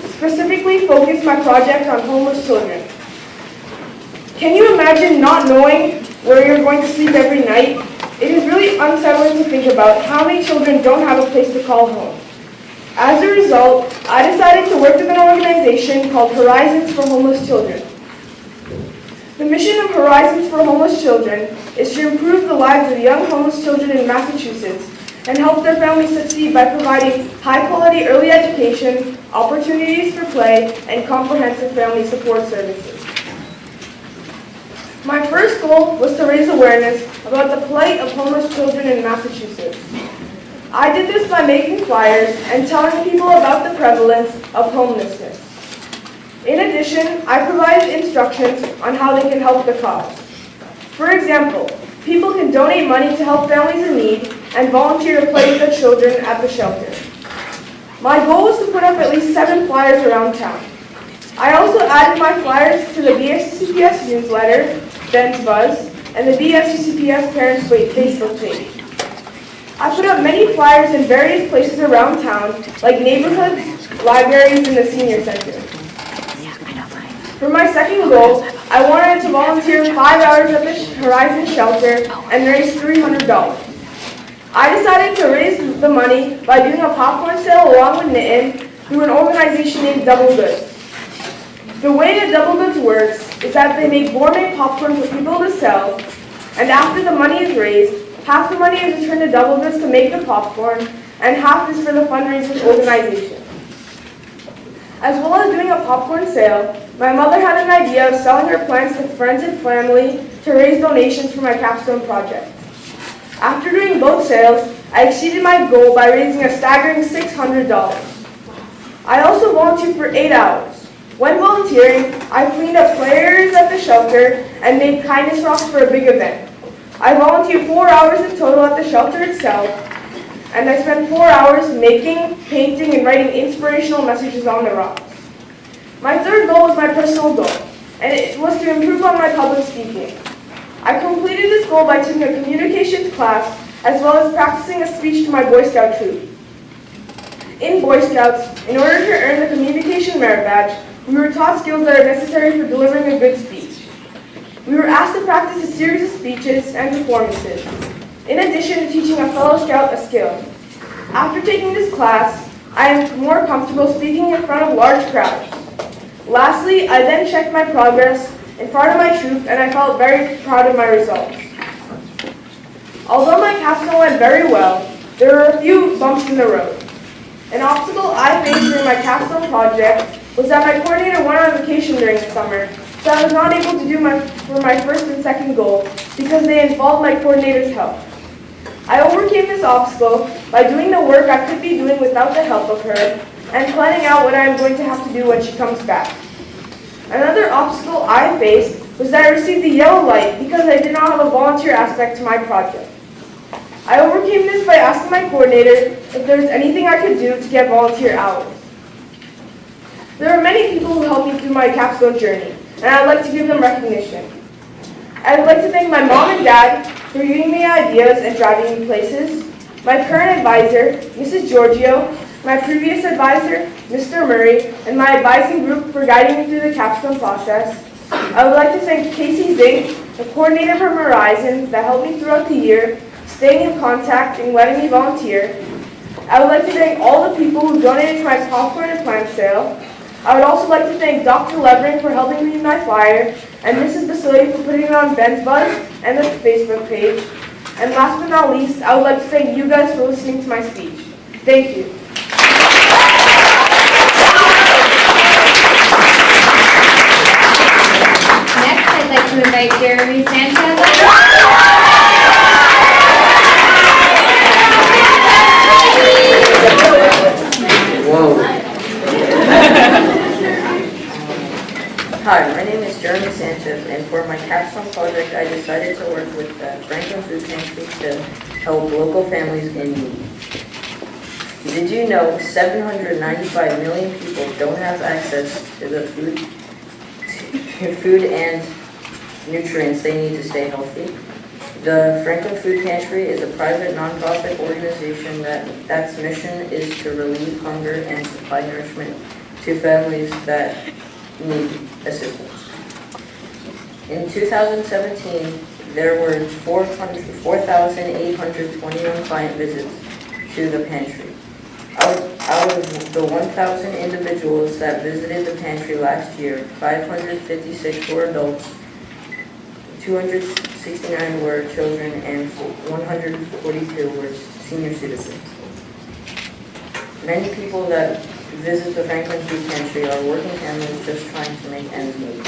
specifically focus my project on homeless children. Can you imagine not knowing where you're going to sleep every night? It is really unsettling to think about how many children don't have a place to call home. As a result, I decided to work with an organization called Horizons for Homeless Children. The mission of Horizons for Homeless Children is to improve the lives of young homeless children in Massachusetts and help their families succeed by providing high-quality early education, opportunities for play, and comprehensive family support services. My first goal was to raise awareness about the plight of homeless children in Massachusetts. I did this by making flyers and telling people about the prevalence of homelessness. In addition, I provided instructions on how they can help the cause. For example, people can donate money to help families in need and volunteer to play with the children at the shelter. My goal was to put up at least 7 flyers around town. I also added my flyers to the BFCCPS newsletter, Ben's Buzz, and the BFCCPS Parents Facebook page. I put up many flyers in various places around town, like neighborhoods, libraries, and the senior center. For my second goal, I wanted to volunteer 5 hours at the Horizon shelter and raise $300. I decided to raise the money by doing a popcorn sale along with Nitin through an organization named Double Goods. The way that Double Goods works is that they make gourmet popcorn for people to sell, and after the money is raised, half the money is returned to Double Goods to make the popcorn, and half is for the fundraising organization. As well as doing a popcorn sale, my mother had an idea of selling her plants to friends and family to raise donations for my Capstone project. After doing both sales, I exceeded my goal by raising a staggering $600. I also volunteered for 8 hours. When volunteering, I cleaned up players at the shelter and made kindness rocks for a big event. I volunteered 4 hours in total at the shelter itself. and I spent 4 hours making, painting, and writing inspirational messages on the rocks. My third goal was my personal goal, and it was to improve on my public speaking. I completed this goal by taking a communications class as well as practicing a speech to my Boy Scout troop. In Boy Scouts, in order to earn the Communication Merit Badge, we were taught skills that are necessary for delivering a good speech. We were asked to practice a series of speeches and performances, in addition to teaching a fellow Scout a skill. After taking this class, I am more comfortable speaking in front of large crowds. Lastly, I then checked my progress in front of my troop, and I felt very proud of my results. Although my capstone went very well, there were a few bumps in the road. An obstacle I faced during my capstone project was that my coordinator went on vacation during the summer, so I was not able to do my first and second goal because they involved my coordinator's help. I overcame this obstacle by doing the work I could be doing without the help of her and planning out what I am going to have to do when she comes back. Another obstacle I faced was that I received the yellow light because I did not have a volunteer aspect to my project. I overcame this by asking my coordinator if there was anything I could do to get volunteer hours. There are many people who helped me through my capstone journey, and I'd like to give them recognition. I would like to thank my mom and dad for giving me ideas and driving me places, my current advisor, Mrs. Giorgio, my previous advisor, Mr. Murray, and my advising group for guiding me through the capstone process. I would like to thank Casey Zink, the coordinator from Horizons that helped me throughout the year, staying in contact and letting me volunteer. I would like to thank all the people who donated to my popcorn and plant sale. I would also like to thank Dr. Levering for helping me with my flyer, and Mrs. Basili for putting it on Ben's Buzz and the Facebook page. And last but not least, I would like to thank you guys for listening to my speech. Thank you. Next, I'd like to invite Jeremy Sanchez. Whoa. Hi, my name is Jeremy Sanchez, and for my capstone project, I decided to work with the Franklin Food Pantry to help local families in need. Did you know 795 million people don't have access to the food and nutrients they need to stay healthy? The Franklin Food Pantry is a private nonprofit organization that's mission is to relieve hunger and supply nourishment to families that need assistance. In 2017, there were 4,821 client visits to the pantry. Out of the 1,000 individuals that visited the pantry last year, 556 were adults, 269 were children, and 142 were senior citizens. Many people that visit the Franklin Food Pantry are working families just trying to make ends meet.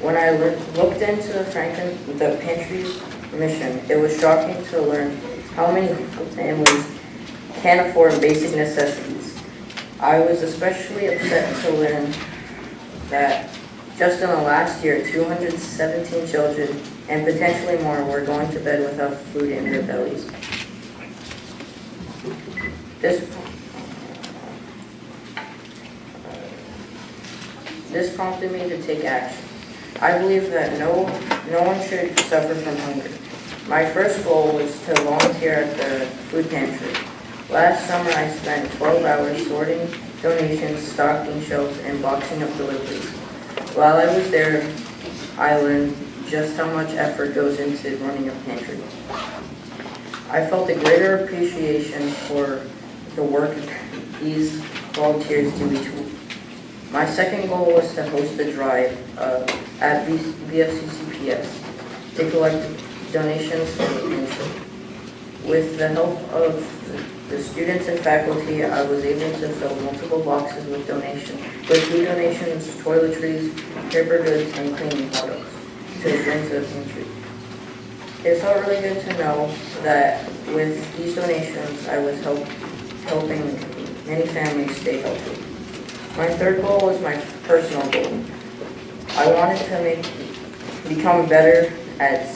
When I looked into the pantry's mission, it was shocking to learn how many families can't afford basic necessities. I was especially upset to learn that just in the last year, 217 children and potentially more were going to bed without food in their bellies. This prompted me to take action. I believe that no one should suffer from hunger. My first goal was to volunteer at the food pantry. Last summer, I spent 12 hours sorting donations, stocking shelves, and boxing up deliveries. While I was there, I learned just how much effort goes into running a pantry. I felt a greater appreciation for the work these volunteers do each week. My second goal was to host a drive at VFCCPS to collect donations for the pantry. With the help of the students and faculty, I was able to fill multiple boxes with food donations, toiletries, paper goods, and cleaning products to bring to the pantry. It felt really good to know that with these donations, I was helping many families stay healthy. My third goal was my personal goal. I wanted to become better at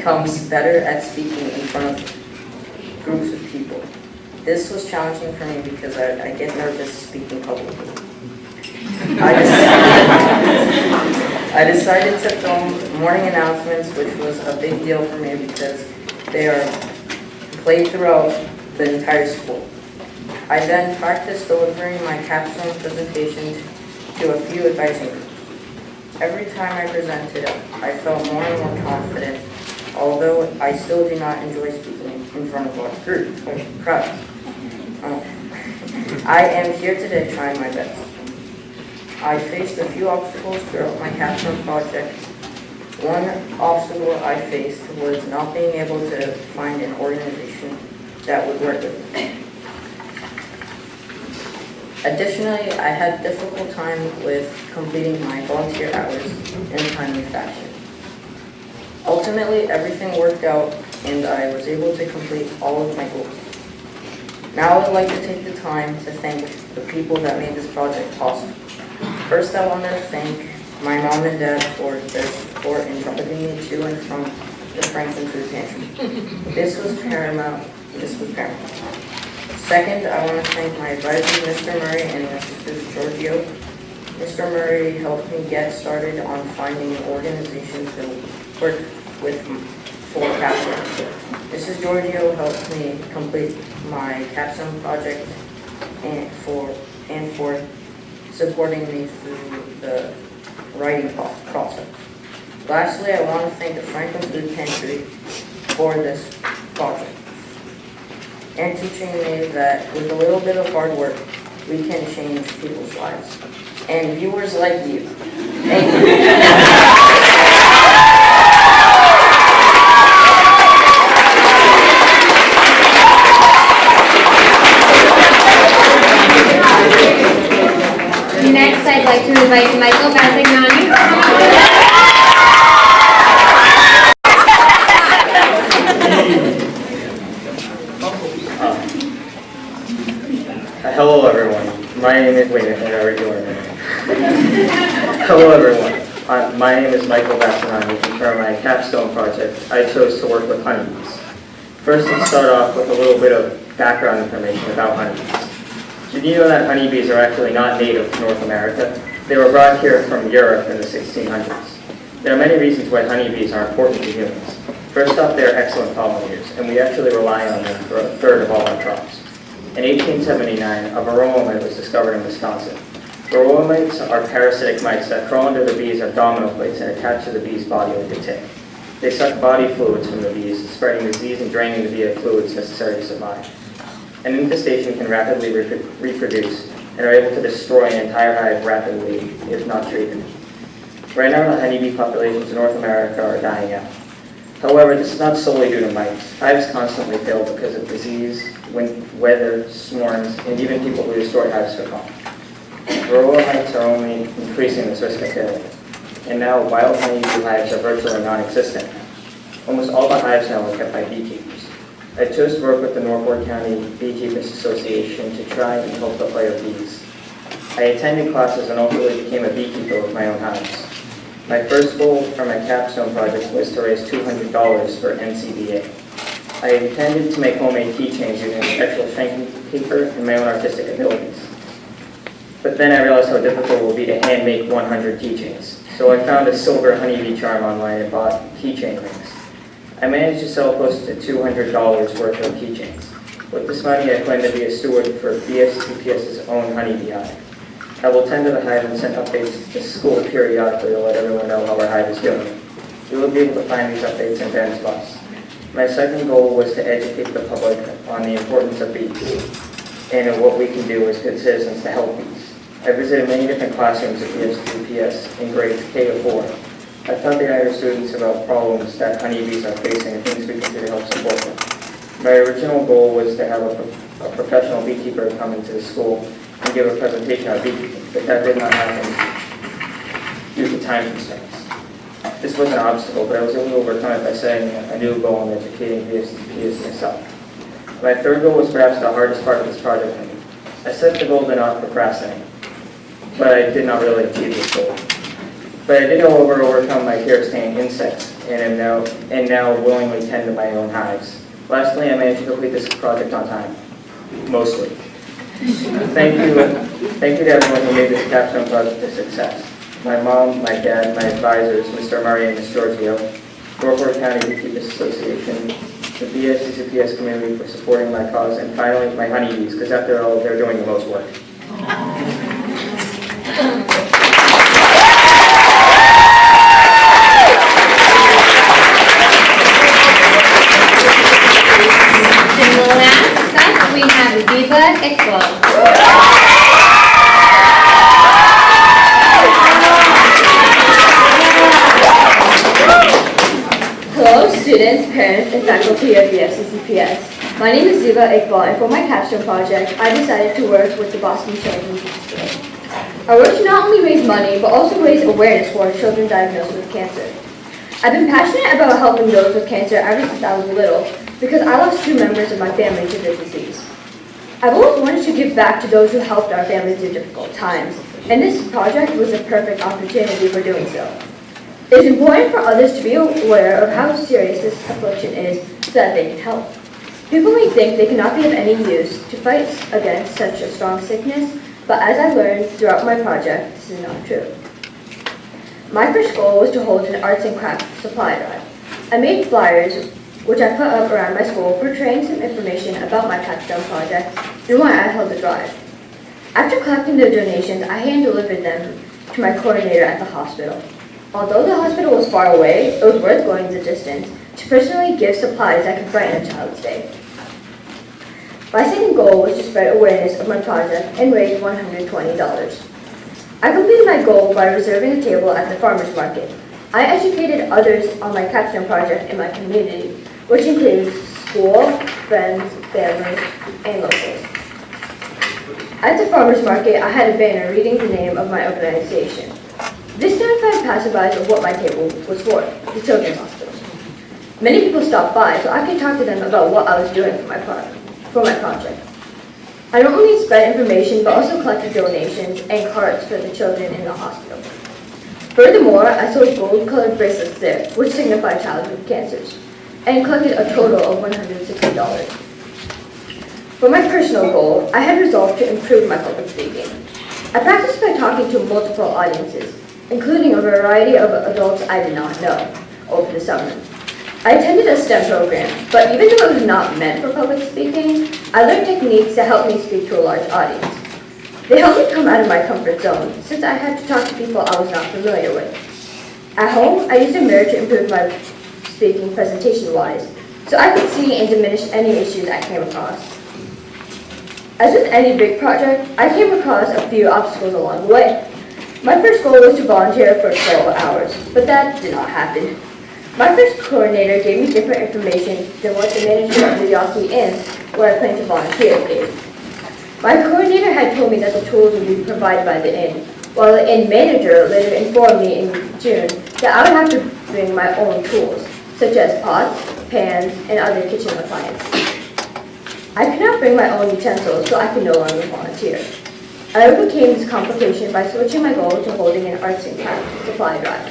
becomes better at speaking in front of groups of people. This was challenging for me because I get nervous speaking publicly. I decided to film morning announcements, which was a big deal for me because they are played throughout the entire school. I then practiced delivering my capstone presentation to a few advising groups. Every time I presented, I felt more and more confident, although I still do not enjoy speaking in front of large groups or crowds. I am here today trying my best. I faced a few obstacles throughout my capstone project. One obstacle I faced was not being able to find an organization that would work with me. Additionally, I had a difficult time with completing my volunteer hours in a timely fashion. Ultimately, everything worked out and I was able to complete all of my goals. Now I would like to take the time to thank the people that made this project possible. First, I want to thank my mom and dad for their support in driving me to and from the Franklin Food Pantry. This was paramount. Second, I want to thank my advisors, Mr. Murray and Mrs. Giorgio. Mr. Murray helped me get started on finding organizations to work with for capstone. Mrs. Giorgio helped me complete my capstone project and for supporting me through the writing process. Lastly, I want to thank the Franklin Food Pantry for this project and teaching me that with a little bit of hard work, we can change people's lives. And viewers like you. Thank you. Next, I'd like to invite Michael Bassignani. Hello everyone. My name is Hello everyone. My name is Michael Bassignani, and for my capstone project, I chose to work with honeybees. First, let's start off with a little bit of background information about honeybees. Did you know that honeybees are actually not native to North America? They were brought here from Europe in the 1600s. There are many reasons why honeybees are important to humans. First off, they are excellent pollinators, and we actually rely on them for a third of all our crops. In 1879, a Varroa mite was discovered in Wisconsin. Varroa mites are parasitic mites that crawl under the bees' abdominal plates and attach to the bee's body like a tick. They suck body fluids from the bees, spreading disease and draining the bee of fluids necessary to survive. An infestation can rapidly reproduce and are able to destroy an entire hive rapidly if not treated. Right now, the honeybee populations in North America are dying out. However, this is not solely due to mites. Hives constantly fail because of disease, weather, swarms, and even people who destroy hives for fun. Varroa mites are only increasing this risk of failure. And now, wild honeybee hives are virtually non-existent. Almost all the hives now are kept by beekeepers. I chose to work with the Norfolk County Beekeepers Association to try and help the plight of bees. I attended classes and ultimately became a beekeeper with my own hives. My first goal for my capstone project was to raise $200 for NCBA. I intended to make homemade keychains using special shrinking paper and my own artistic abilities. But then I realized how difficult it would be to hand make 100 keychains. So I found a silver honeybee charm online and bought keychain rings. I managed to sell close to $200 worth of keychains. With this money, I plan to be a steward for BFCPS's own honeybee hive. I will tend to the hive and send updates to school periodically to let everyone know how our hive is doing. You will be able to find these updates in Ben's Bus. My second goal was to educate the public on the importance of bees and what we can do as good citizens to help bees. I visited many different classrooms at BFCPS in grades K to 4. I taught the younger students about problems that honeybees are facing and things we can do to help support them. My original goal was to have a professional beekeeper come into the school and give a presentation on beekeeping, but that did not happen due to time constraints. This was an obstacle, but I was able to overcome it by setting a new goal and educating BFCPS myself. My third goal was perhaps the hardest part of this project for me. I set the goal to not procrastinate, but I did not really achieve this goal. But I did, however, overcome my fear of staying insects and now willingly tend to my own hives. Lastly, I managed to complete this project on time. Mostly. Thank you to everyone who made this capstone project a success. My mom, my dad, my advisors, Mr. Murray and Ms. Giorgio, Norfolk County Beekeepers Association, the BSCCPS community for supporting my cause, and finally my honeybees, because after all, they're doing the most work. And last up, we have Viva Iqbal. Hello students, parents, and faculty of the FCCPS. My name is Ziva Iqbal, and for my capstone project, I decided to work with the Boston Children's Hospital. I work to not only raise money, but also raise awareness for children diagnosed with cancer. I've been passionate about helping those with cancer ever since I was little, because I lost 2 members of my family to the disease. I've always wanted to give back to those who helped our families through difficult times, and this project was a perfect opportunity for doing so. It is important for others to be aware of how serious this affliction is so that they can help. People may think they cannot be of any use to fight against such a strong sickness, but as I learned throughout my project, this is not true. My first goal was to hold an arts and crafts supply drive. I made flyers, which I put up around my school, portraying some information about my capstone project and why I held the drive. After collecting the donations, I hand-delivered them to my coordinator at the hospital. Although the hospital was far away, it was worth going the distance to personally give supplies that could brighten a child's day. My second goal was to spread awareness of my project and raise $120. I completed my goal by reserving a table at the farmer's market. I educated others on my capstone project in my community, which includes school, friends, families, and locals. At the farmer's market, I had a banner reading the name of my organization. This notified passersby of what my table was for, the Children's Hospital. Many people stopped by, so I could talk to them about what I was doing for my project. I not only spread information, but also collected donations and cards for the children in the hospital. Furthermore, I sold gold-colored bracelets there, which signify childhood cancers, and collected a total of $160. For my personal goal, I had resolved to improve my public speaking. I practiced by talking to multiple audiences, including a variety of adults I did not know, over the summer. I attended a STEM program, but even though it was not meant for public speaking, I learned techniques that helped me speak to a large audience. They helped me come out of my comfort zone, since I had to talk to people I was not familiar with. At home, I used a mirror to improve my speaking presentation-wise, so I could see and diminish any issues I came across. As with any big project, I came across a few obstacles along the way. My first goal was to volunteer for 12 hours, but that did not happen. My first coordinator gave me different information than what the manager of the Yaki Inn, where I plan to volunteer, gave. My coordinator had told me that the tools would be provided by the inn, while the inn manager later informed me in June that I would have to bring my own tools, such as pots, pans, and other kitchen appliances. I could not bring my own utensils, so I could no longer volunteer. I overcame this complication by switching my goal to holding an arts and crafts supply drive.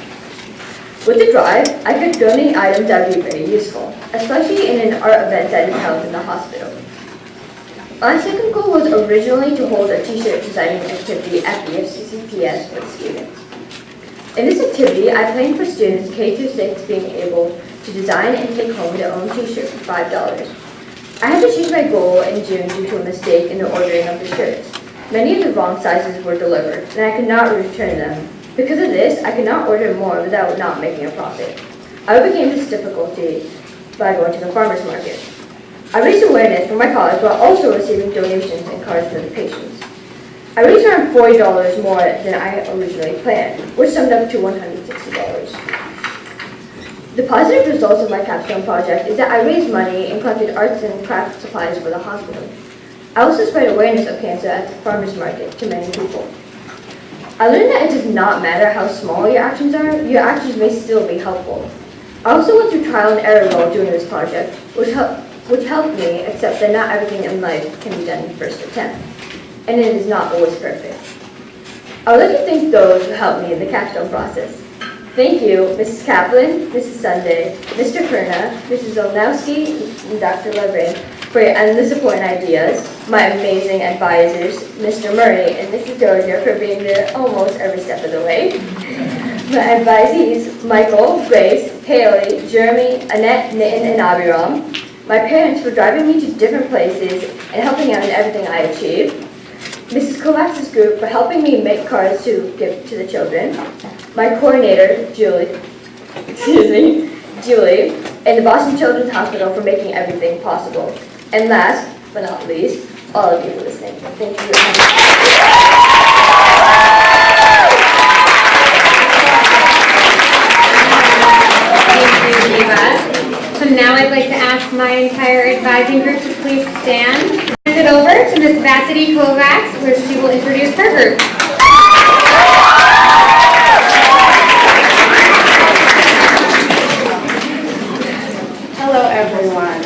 With the drive, I could donate items that would be very useful, especially in an art event that is held in the hospital. My second goal was originally to hold a t-shirt designing activity at the FCCPS with students. In this activity, I planned for students K-6 being able to design and take home their own t-shirt for $5. I had to change my goal in June due to a mistake in the ordering of the shirts. Many of the wrong sizes were delivered, and I could not return them. Because of this, I could not order more without not making a profit. I overcame this difficulty by going to the farmer's market. I raised awareness for my cause while also receiving donations and cards for the patients. I raised around $40 more than I originally planned, which summed up to $160. The positive results of my capstone project is that I raised money and collected arts and crafts supplies for the hospital. I also spread awareness of cancer at the farmer's market to many people. I learned that it does not matter how small your actions are, your actions may still be helpful. I also went through trial and error while doing this project, which helped me accept that not everything in life can be done in first attempt, and it is not always perfect. I would like to thank those who helped me in the capstone process. Thank you, Mrs. Kaplan, Mrs. Sunday, Mr. Perna, Mrs. Olnowski, and Dr. Levin, for your endless support and ideas, my amazing advisors, Mr. Murray and Mrs. Dozier, for being there almost every step of the way. My advisees, Michael, Grace, Haley, Jeremy, Annette, Nitin, and Abiram. My parents for driving me to different places and helping out in everything I achieved. Mrs. Kovacs' group for helping me make cards to give to the children. My coordinator, Julie, and the Boston Children's Hospital for making everything possible. And last but not least, all of you for listening. Thank you. Thank you, Eva. So now I'd like to ask my entire advising group to please stand. Hand it over to Ms. Vassity Kovacs, where she will introduce her group. Hello, everyone.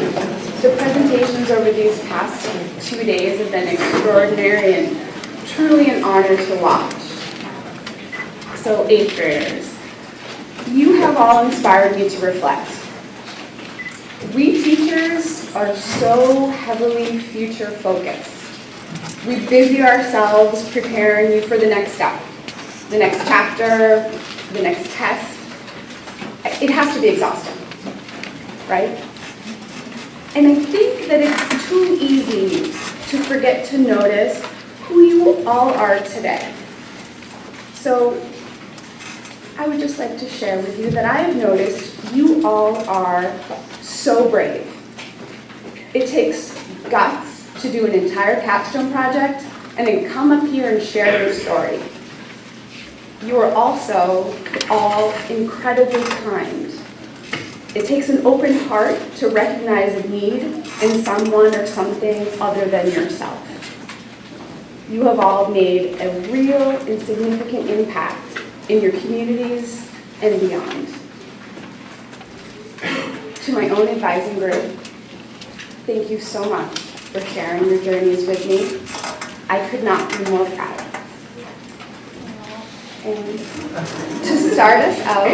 The presentations over these past 2 days have been extraordinary and truly an honor to watch. So, 8th graders, you have all inspired me to reflect. We teachers are so heavily future focused. We busy ourselves preparing you for the next step, the next chapter, the next test. It has to be exhausting, right? And I think that it's too easy to forget to notice who you all are today. So I would just like to share with you that I have noticed you all are so brave. It takes guts to do an entire capstone project and then come up here and share your story. You are also all incredibly kind. It takes an open heart to recognize a need in someone or something other than yourself. You have all made a real and significant impact in your communities and beyond. To my own advising group, thank you so much for sharing your journeys with me. I could not be more proud. And to start us out,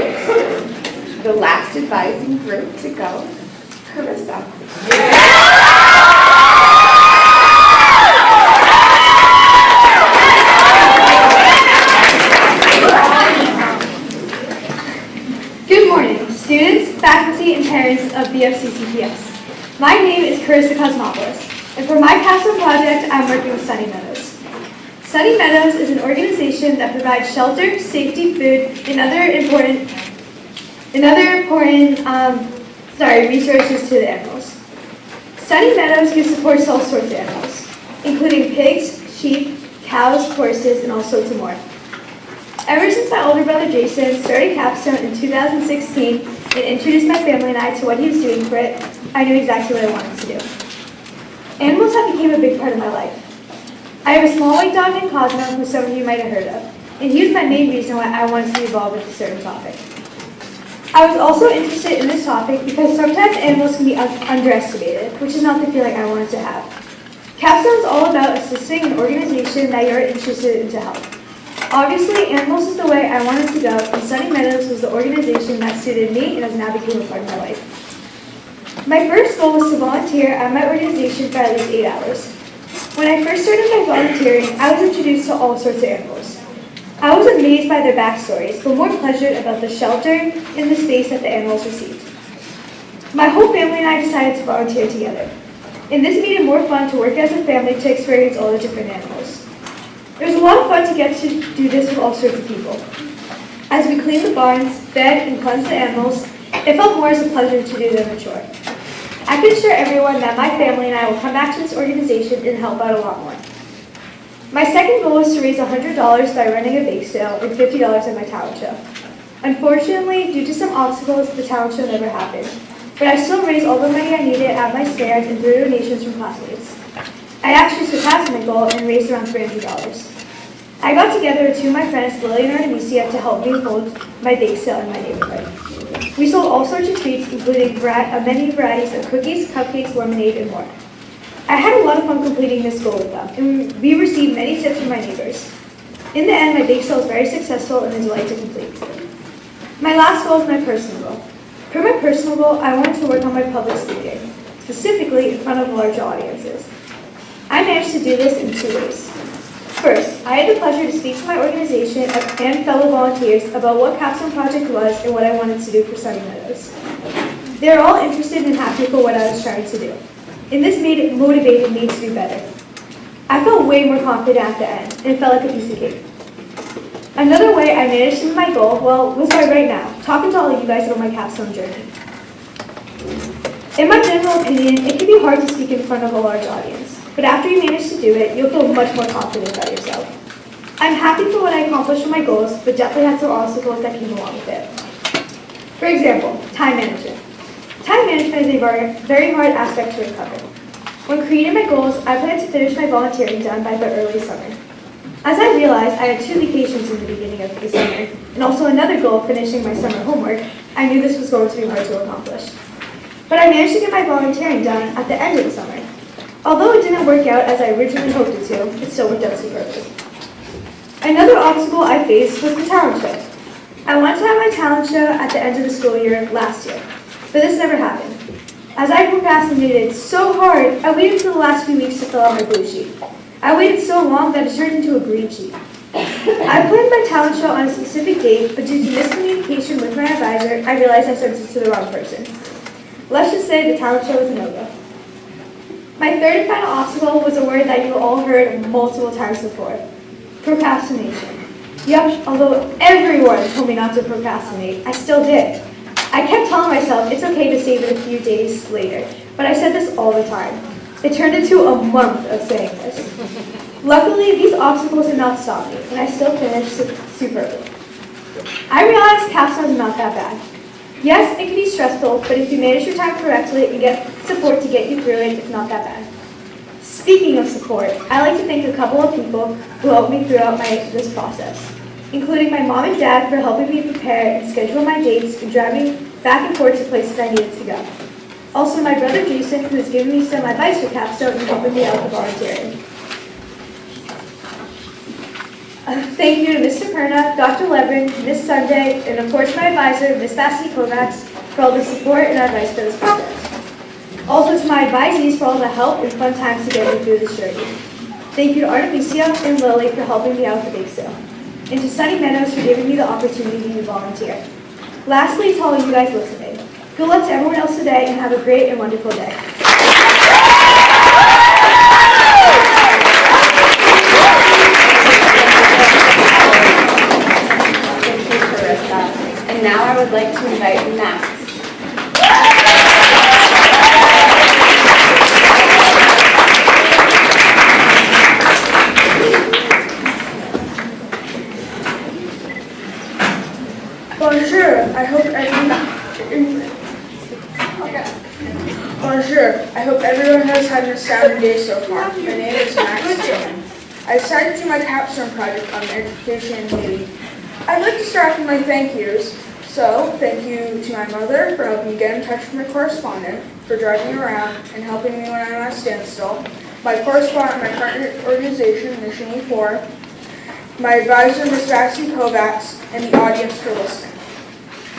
the last advising group to go, Carissa. Good morning, students, faculty, and parents of BFCCPS. My name is Carissa Cosmopoulos, and for my capstone project, I'm working with Sunny Meadows. Sunny Meadows is an organization that provides shelter, safety, food, and other important resources to the animals. Sunny Meadows gives support to all sorts of animals, including pigs, sheep, cows, horses, and all sorts of more. Ever since my older brother Jason started Capstone in 2016 and introduced my family and I to what he was doing for it, I knew exactly what I wanted to do. Animals have become a big part of my life. I have a small white dog named Cosmo, who some of you might have heard of, and he was my main reason why I wanted to be involved with a certain topic. I was also interested in this topic because sometimes animals can be underestimated, which is not the feeling I wanted to have. Capstone is all about assisting an organization that you're interested in to help. Obviously, animals is the way I wanted to go, and Sunny Meadows was the organization that suited me and has now become a part of my life. My first goal was to volunteer at my organization for at least 8 hours. When I first started my volunteering, I was introduced to all sorts of animals. I was amazed by their backstories, but more pleasured about the shelter and the space that the animals received. My whole family and I decided to volunteer together, and this made it more fun to work as a family to experience all the different animals. It was a lot of fun to get to do this with all sorts of people. As we cleaned the barns, fed, and cleansed the animals, it felt more as a pleasure to do than a chore. I can assure everyone that my family and I will come back to this organization and help out a lot more. My second goal was to raise $100 by running a bake sale and $50 at my talent show. Unfortunately, due to some obstacles, the talent show never happened, but I still raised all the money I needed at my stand and through donations from classmates. I actually surpassed my goal and raised around $300. I got together with two of my friends, Lily and Artemisia, to help me hold my bake sale in my neighborhood. We sold all sorts of treats, including many varieties of cookies, cupcakes, lemonade, and more. I had a lot of fun completing this goal with them, and we received many tips from my neighbors. In the end, my bake sale was very successful and is a delight to complete. My last goal is my personal goal. For my personal goal, I wanted to work on my public speaking, specifically in front of large audiences. I managed to do this in 2 ways. First, I had the pleasure to speak to my organization and fellow volunteers about what Capstone Project was and what I wanted to do for Sunny Meadows. They were all interested and happy for what I was trying to do, and this motivated me to do better. I felt way more confident at the end, and it felt like a piece of cake. Another way I managed to meet my goal, was by right now, talking to all of you guys about my capstone journey. In my general opinion, it can be hard to speak in front of a large audience, but after you manage to do it, you'll feel much more confident about yourself. I'm happy for what I accomplished with my goals, but definitely had some obstacles that came along with it. For example, time management. Time management is a very hard aspect to recover. When creating my goals, I planned to finish my volunteering done by the early summer. As I realized I had 2 vacations in the beginning of the summer, and also another goal of finishing my summer homework, I knew this was going to be hard to accomplish. But I managed to get my volunteering done at the end of the summer. Although it didn't work out as I originally hoped it to, it still worked out superbly. Another obstacle I faced was the talent show. I wanted to have my talent show at the end of the school year last year, but this never happened. As I procrastinated so hard, I waited until the last few weeks to fill out my blue sheet. I waited so long that it turned into a green sheet. I planned my talent show on a specific date, but due to miscommunication with my advisor, I realized I sent it to the wrong person. Let's just say the talent show was a no-go. My third and final obstacle was a word that you all heard multiple times before: procrastination. Yep, although everyone told me not to procrastinate, I still did. I kept telling myself it's okay to save it a few days later, but I said this all the time. It turned into a month of saying this. Luckily, these obstacles did not stop me, and I still finished superbly. I realized capstone is not that bad. Yes, it can be stressful, but if you manage your time correctly and get support to get you through it, it's not that bad. Speaking of support, I like to thank a couple of people who helped me throughout this process, including my mom and dad for helping me prepare and schedule my dates and driving back and forth to places I needed to go. Also, my brother Jason, who has given me some advice for Capstone and helping me out with volunteering. Thank you to Mr. Perna, Dr. Levin, Ms. Sunday, and of course my advisor, Ms. Kovacs, for all the support and advice for this project. Also to my advisees for all the help and fun times to get me through this journey. Thank you to Artemisia and Lily for helping me out with the bake sale. And to Sunny Meadows for giving me the opportunity to volunteer. Lastly, to all of you guys listening, good luck to everyone else today and have a great and wonderful day. And now I would like to invite Max. Bonjour, I hope everyone has had an astounding day so far. My name is Max Tillman. I decided to do my capstone project on education in Haiti. I'd like to start with my thank yous. So, thank you to my mother for helping me get in touch with my correspondent, for driving me around and helping me when I'm at a standstill, my correspondent, my partner organization, Mission E4, my advisor, Ms. Kovacs, and the audience for listening.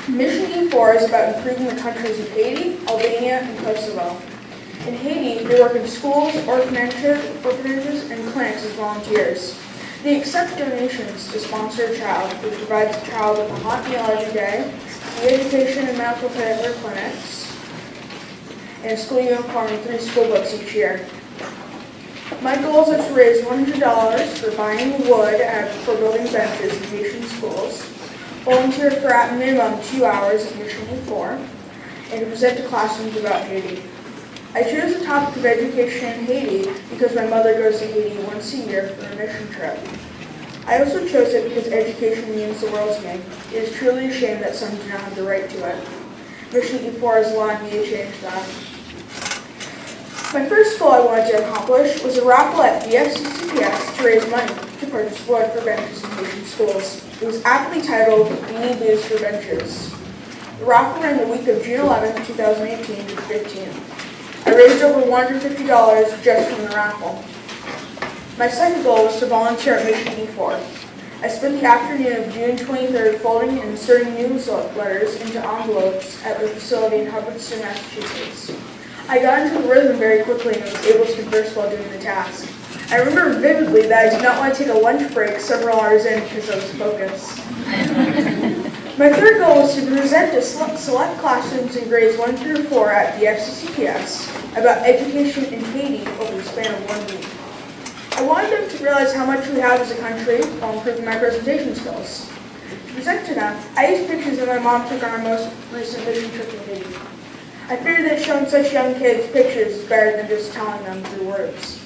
Mission E4 is about improving the countries of Haiti, Albania, and Kosovo. In Haiti, they work in schools, orphanages, and clinics as volunteers. They accept donations to sponsor a child, which provides the child with a hot meal every day, the education and medical care at their clinics, and a school uniform and 3 school books each year. My goals are to raise $100 for buying wood for building benches in Haitian schools, volunteer for at minimum 2 hours at Mission E4, and to present to classrooms about Haiti. I chose the topic of education in Haiti because my mother goes to Haiti once a year for a mission trip. I also chose it because education means the world to me. It is truly a shame that some do not have the right to it. Mission E4 is allowing me to change that. My first goal I wanted to accomplish was a raffle at BFCCPS to raise money to purchase wood for benches in Haitian schools. It was aptly titled "We Need Blues for Benches." The raffle ran the week of June 11, 2018 to 15. I raised over $150 just from the raffle. My second goal was to volunteer at Mission E4. I spent the afternoon of June 23rd folding and inserting newsletters into envelopes at the facility in Hubbardston, Massachusetts. I got into the rhythm very quickly and was able to converse while doing the task. I remember vividly that I did not want to take a lunch break several hours in because I was focused. My third goal was to present to select classrooms in grades 1 through 4 at the FCCPS about education in Haiti over the span of 1 week. I wanted them to realize how much we have as a country while improving my presentation skills. To present to them, I used pictures that my mom took on our most recent mission trip to Haiti. I figured that showing such young kids pictures is better than just telling them through words.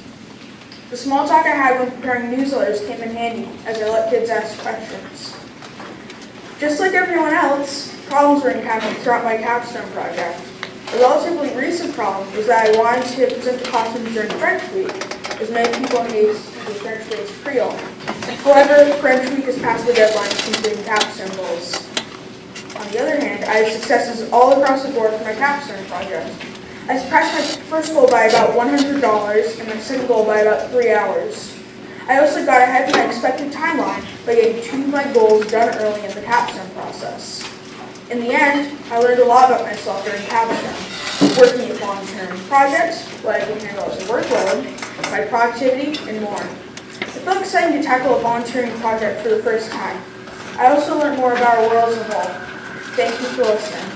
The small talk I had when preparing newsletters came in handy as I let kids ask questions. Just like everyone else, problems were encountered throughout my capstone project. A relatively recent problem was that I wanted to present to classrooms during French Week, as many people in Haiti speak French as Creole. However, French Week has passed the deadline for completing capstone goals. On the other hand, I had successes all across the board for my capstone project. I surpassed my first goal by about $100 and my second goal by about 3 hours. I also got ahead of my expected timeline by getting 2 of my goals done early in the capstone process. In the end, I learned a lot about myself during capstone, working with long-term projects, what I can handle as a workload, my productivity, and more. It felt exciting to tackle a volunteering project for the first time. I also learned more about our world as a whole. Thank you for listening.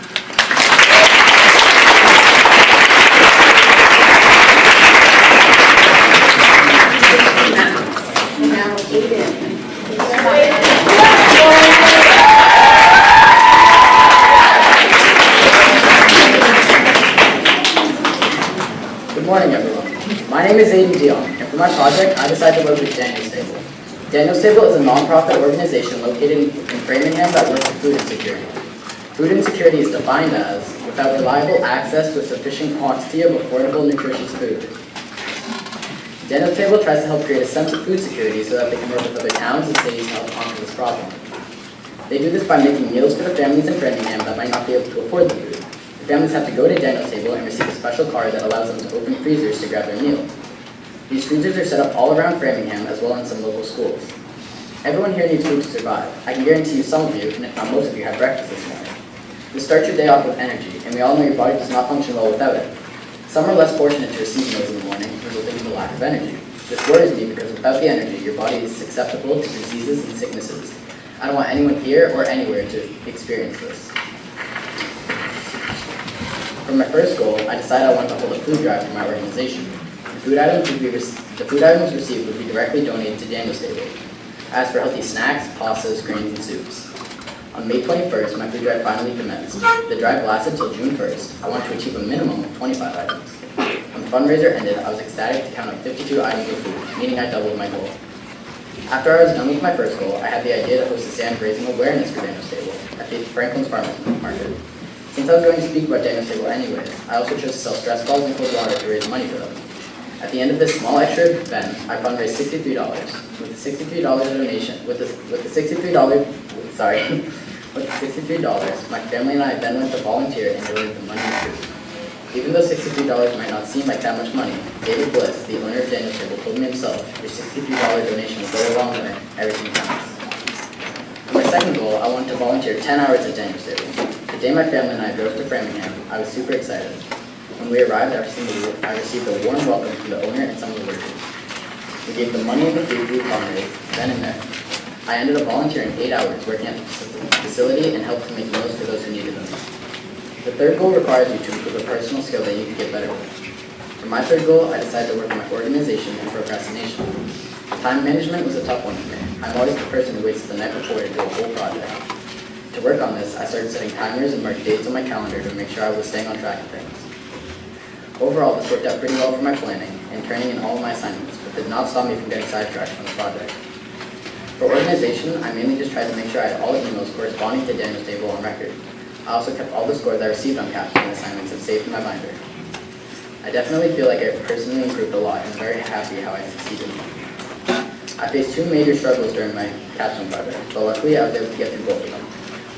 Now, Aiden. Good morning, everyone. My name is Aiden Dion, and for my project, I decided to work with Daniel's Table. Daniel's Table is a non-profit organization located in Framingham that works with food insecurity. Food insecurity is defined as without reliable access to a sufficient quantity of affordable, nutritious food. Daniel's Table tries to help create a sense of food security so that they can work with other towns and cities to help conquer this problem. They do this by making meals for the families in Framingham that might not be able to afford the food. The families have to go to Daniel's Table and receive a special card that allows them to open freezers to grab their meal. These freezers are set up all around Framingham as well as in some local schools. Everyone here needs food to survive. I can guarantee you some of you, and if not most of you, had breakfast this morning. This starts your day off with energy, and we all know your body does not function well without it. Some are less fortunate to receive meals in the morning, resulting in the lack of energy. This worries me because without the energy, your body is susceptible to diseases and sicknesses. I don't want anyone here or anywhere to experience this. For my first goal, I decided I wanted to hold a food drive for my organization. The food items received would be directly donated to Daniel's Table. I asked for healthy snacks, pastas, grains, and soups. On May 21st, my food drive finally commenced. The drive lasted till June 1st. I wanted to achieve a minimum of 25 items. When the fundraiser ended, I was ecstatic to count up 52 items of food, meaning I doubled my goal. After I was done with my first goal, I had the idea to host a stand raising awareness for Daniel's Table at the Franklin's Farmers Market. Since I was going to speak about Daniel's Table anyways, I also chose to sell stress balls and cold water to raise money for them. At the end of this small extra event, I fundraised $63. With the $63 donation, with the $63, my family and I then went to volunteer and donated the money and food. Even though $63 might not seem like that much money, David Bliss, the owner of Daniel's Table, told me himself, your $63 donation will go a long way, everything counts. For my second goal, I wanted to volunteer 10 hours at Daniel's Table. The day my family and I drove to Framingham, I was super excited. When we arrived, I received a warm welcome from the owner and some of the workers. We gave the money and the food we fundraised then and there. I ended up volunteering 8 hours working at the facility and helped to make meals for those who needed them. The third goal requires you to improve a personal skill that you can get better with. For my third goal, I decided to work on my organization and procrastination. Time management was a tough one for me. I'm always the person who waits the night before to do a whole project. To work on this, I started setting timers and marked dates on my calendar to make sure I was staying on track of things. Overall, this worked out pretty well for my planning and turning in all of my assignments, but did not stop me from getting sidetracked from the project. For organization, I mainly just tried to make sure I had all the emails corresponding to Daniel's Table on record. I also kept all the scores I received on capstone assignments and saved in my binder. I definitely feel like I personally improved a lot and am very happy how I succeeded. I faced 2 major struggles during my capstone project, but luckily I was able to get through both of them.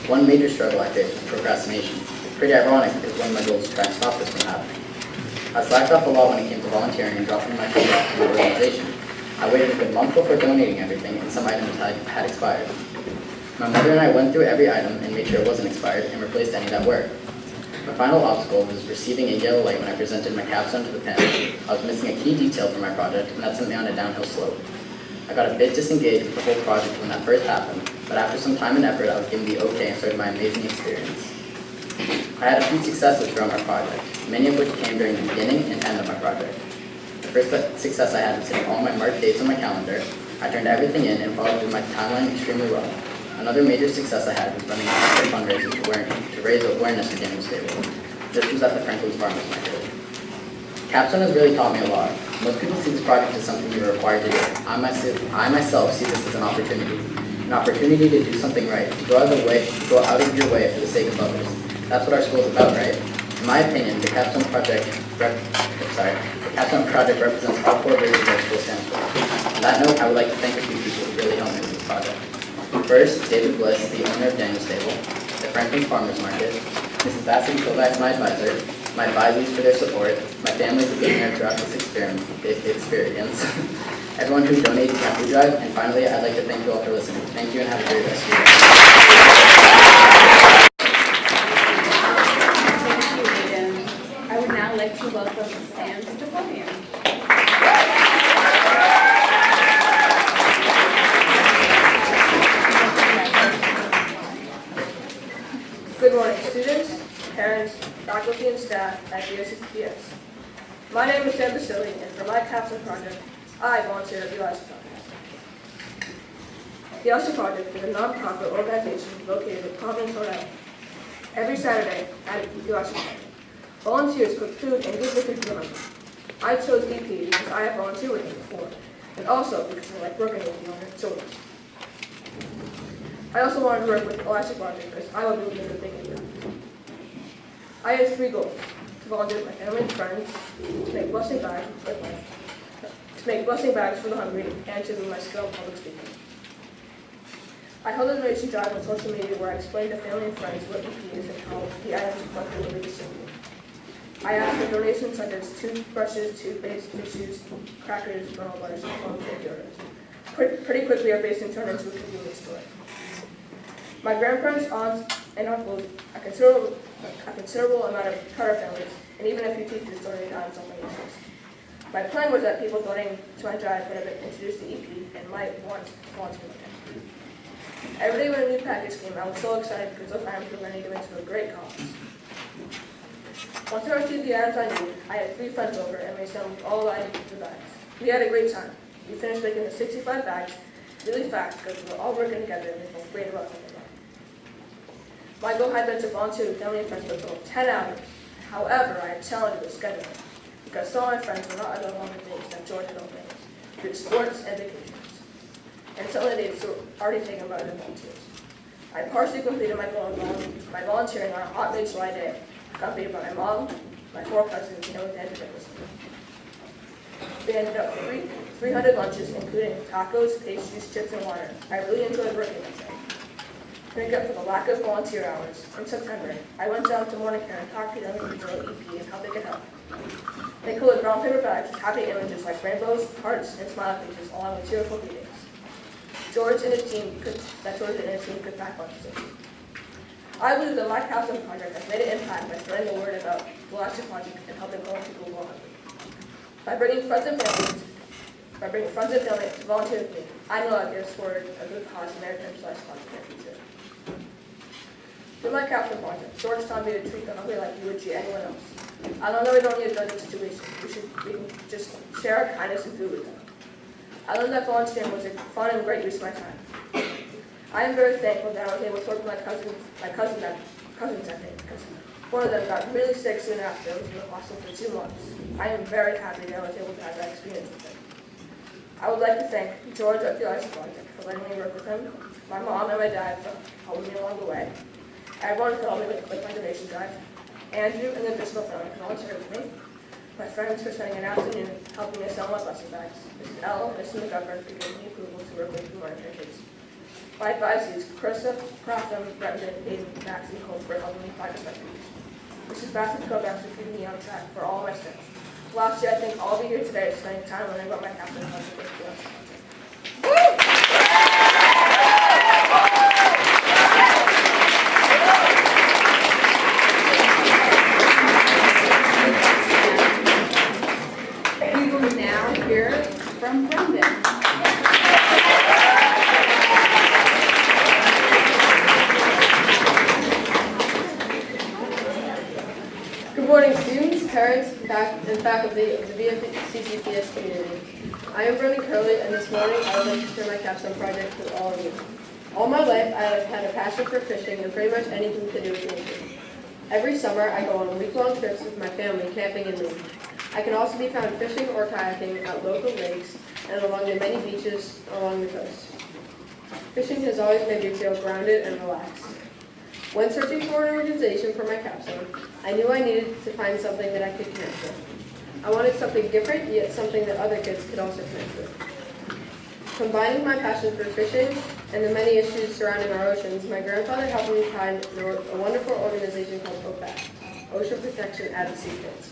One major struggle I faced was procrastination. It's pretty ironic because one of my goals is to try and stop this from happening. I slacked off a lot when it came to volunteering and dropping my feet off in the organization. I waited a good month before donating everything, and some items had expired. My mother and I went through every item and made sure it wasn't expired and replaced any that were. My final obstacle was receiving a yellow light when I presented my capstone to the parents. I was missing a key detail for my project, and that sent me on a downhill slope. I got a bit disengaged with the whole project when that first happened, but after some time and effort, I was given the okay and started my amazing experience. I had a few successes throughout my project, many of which came during the beginning and end of my project. The first success I had was hitting all my marked dates on my calendar. I turned everything in and followed through my timeline extremely well. Another major success I had was running a fundraiser to raise awareness for Daniel Stable. This was at the Franklin's Farmers Market. Capstone has really taught me a lot. Most people see this project as something you're required to do. I myself see this as an opportunity to do something right, to go out of your way for the sake of others. That's what our school is about, right? In my opinion, the Capstone Project represents all four visions our school stands for. On that note, I would like to thank a few people who really helped me with this project. First, David Bliss, the owner of Daniel Stable, the Franklin's Farmers Market, Mrs. Bassett Kovacs, my advisor, my advisors for their support, my family for being there throughout this experience, everyone who donated to my food drive, and finally, I'd like to thank you all for listening. Thank you and have a great rest of your day. I would now like to welcome Sam to the podium. Good morning, students, parents, faculty, and staff at BSCPS. My name is Sam Basili, and for my capstone project, I volunteer at the UIC Project. The UIC Project is a non-profit organization located in Providence, Rhode Island. Every Saturday at the UIC Project, volunteers cook food and give liquor to the hungry. I chose DP because I have volunteered with him before, and also because I like working with the owner and children. I also wanted to work with the UIC Project because I love doing good things. I have 3 goals: to volunteer with my family and friends, to make blessing bags for the hungry, and to improve my skill in public speaking. I held a donation drive on social media where I explained to family and friends what EP is and how the items collected will be distributed. I asked for donations such as toothbrushes, toothpaste, tissues, crackers, granola bars, and phone deodorant. Pretty quickly, our basement turned into a convenience store. My grandparents, aunts, and uncles, a considerable amount of Carter families, and even a few teachers donated items on my list. My plan was that people donating to my drive would have been introduced to EP and might want to volunteer with them. Every day when a new package came, I was so excited because those items were going to go into a great cause. Once I received the items I needed, I had 3 friends over and we assembled all the items into bags. We had a great time. We finished making the 65 bags really fast because we were all working together and we felt great about something. My goal had been to volunteer with family and friends for a total of 10 hours. However, I had challenges with scheduling because some of my friends were not other longer days that George had openings, due to sports and vacations. And some of the days were already taken by other volunteers. I partially completed my goal by volunteering on a hot mid-July day, accompanied by my mom, my 4 cousins, and Alexander Nicholson. We ended up 300 lunches, including tacos, pastries, chips, and water. I really enjoyed working with them. To make up for the lack of volunteer hours, in September, I went down to Morning Care and talked to them about EP and how they could help. They colored brown paper bags with happy images like rainbows, hearts, and smiley faces along with cheerful greetings. George and his team could pack lunches. I believe that my Capstone project has made an impact by spreading the word about the Elastic Project and helping more people go hungry. By bringing friends and family to volunteer with me, I know I'll give toward a good cause in American Elastic Project in the future. Through my Capstone project, George taught me to treat the hungry like you would treat anyone else. I know that we don't need to judge the situation. We can just share our kindness and food with them. I learned that volunteering was a fun and great use of my time. I am very thankful that I was able to work with my cousins that day, because one of them got really sick soon after and was in the hospital for 2 months. I am very happy that I was able to have that experience with him. I would like to thank George at the Ice Project for letting me work with him, my mom and my dad for helping me along the way, everyone who helped me with my donation drive, Andrew and the Driscoll family for volunteering with me, my friends for spending an afternoon helping me sell my blessing bags, Mrs. L and Mr. McGovern for giving me approval to work with the monitoring kids. My advisees, Carissa, Crofton, Brendan, Hayden, Max, and Hope for helping me find a refuge. Mrs. Bassett Kovacs for keeping me on track for all my steps. Lastly, I think all of you here today to spend time learning about my capstone project with you. We will now hear from Brendan. Good morning, students, parents, and faculty of the VFCCPS community. I am Brendan Curley, and this morning I would like to share my capstone project with all of you. All my life, I have had a passion for fishing and pretty much anything to do with nature. Every summer, I go on week-long trips with my family camping in Maine. I can also be found fishing or kayaking at local lakes and along the many beaches along the coast. Fishing has always made me feel grounded and relaxed. When searching for an organization for my capstone, I knew I needed to find something that I could connect with. I wanted something different, yet something that other kids could also connect with. Combining my passion for fishing and the many issues surrounding our oceans, my grandfather helped me find a wonderful organization called OPAC, Ocean Protection Advocacy Kids.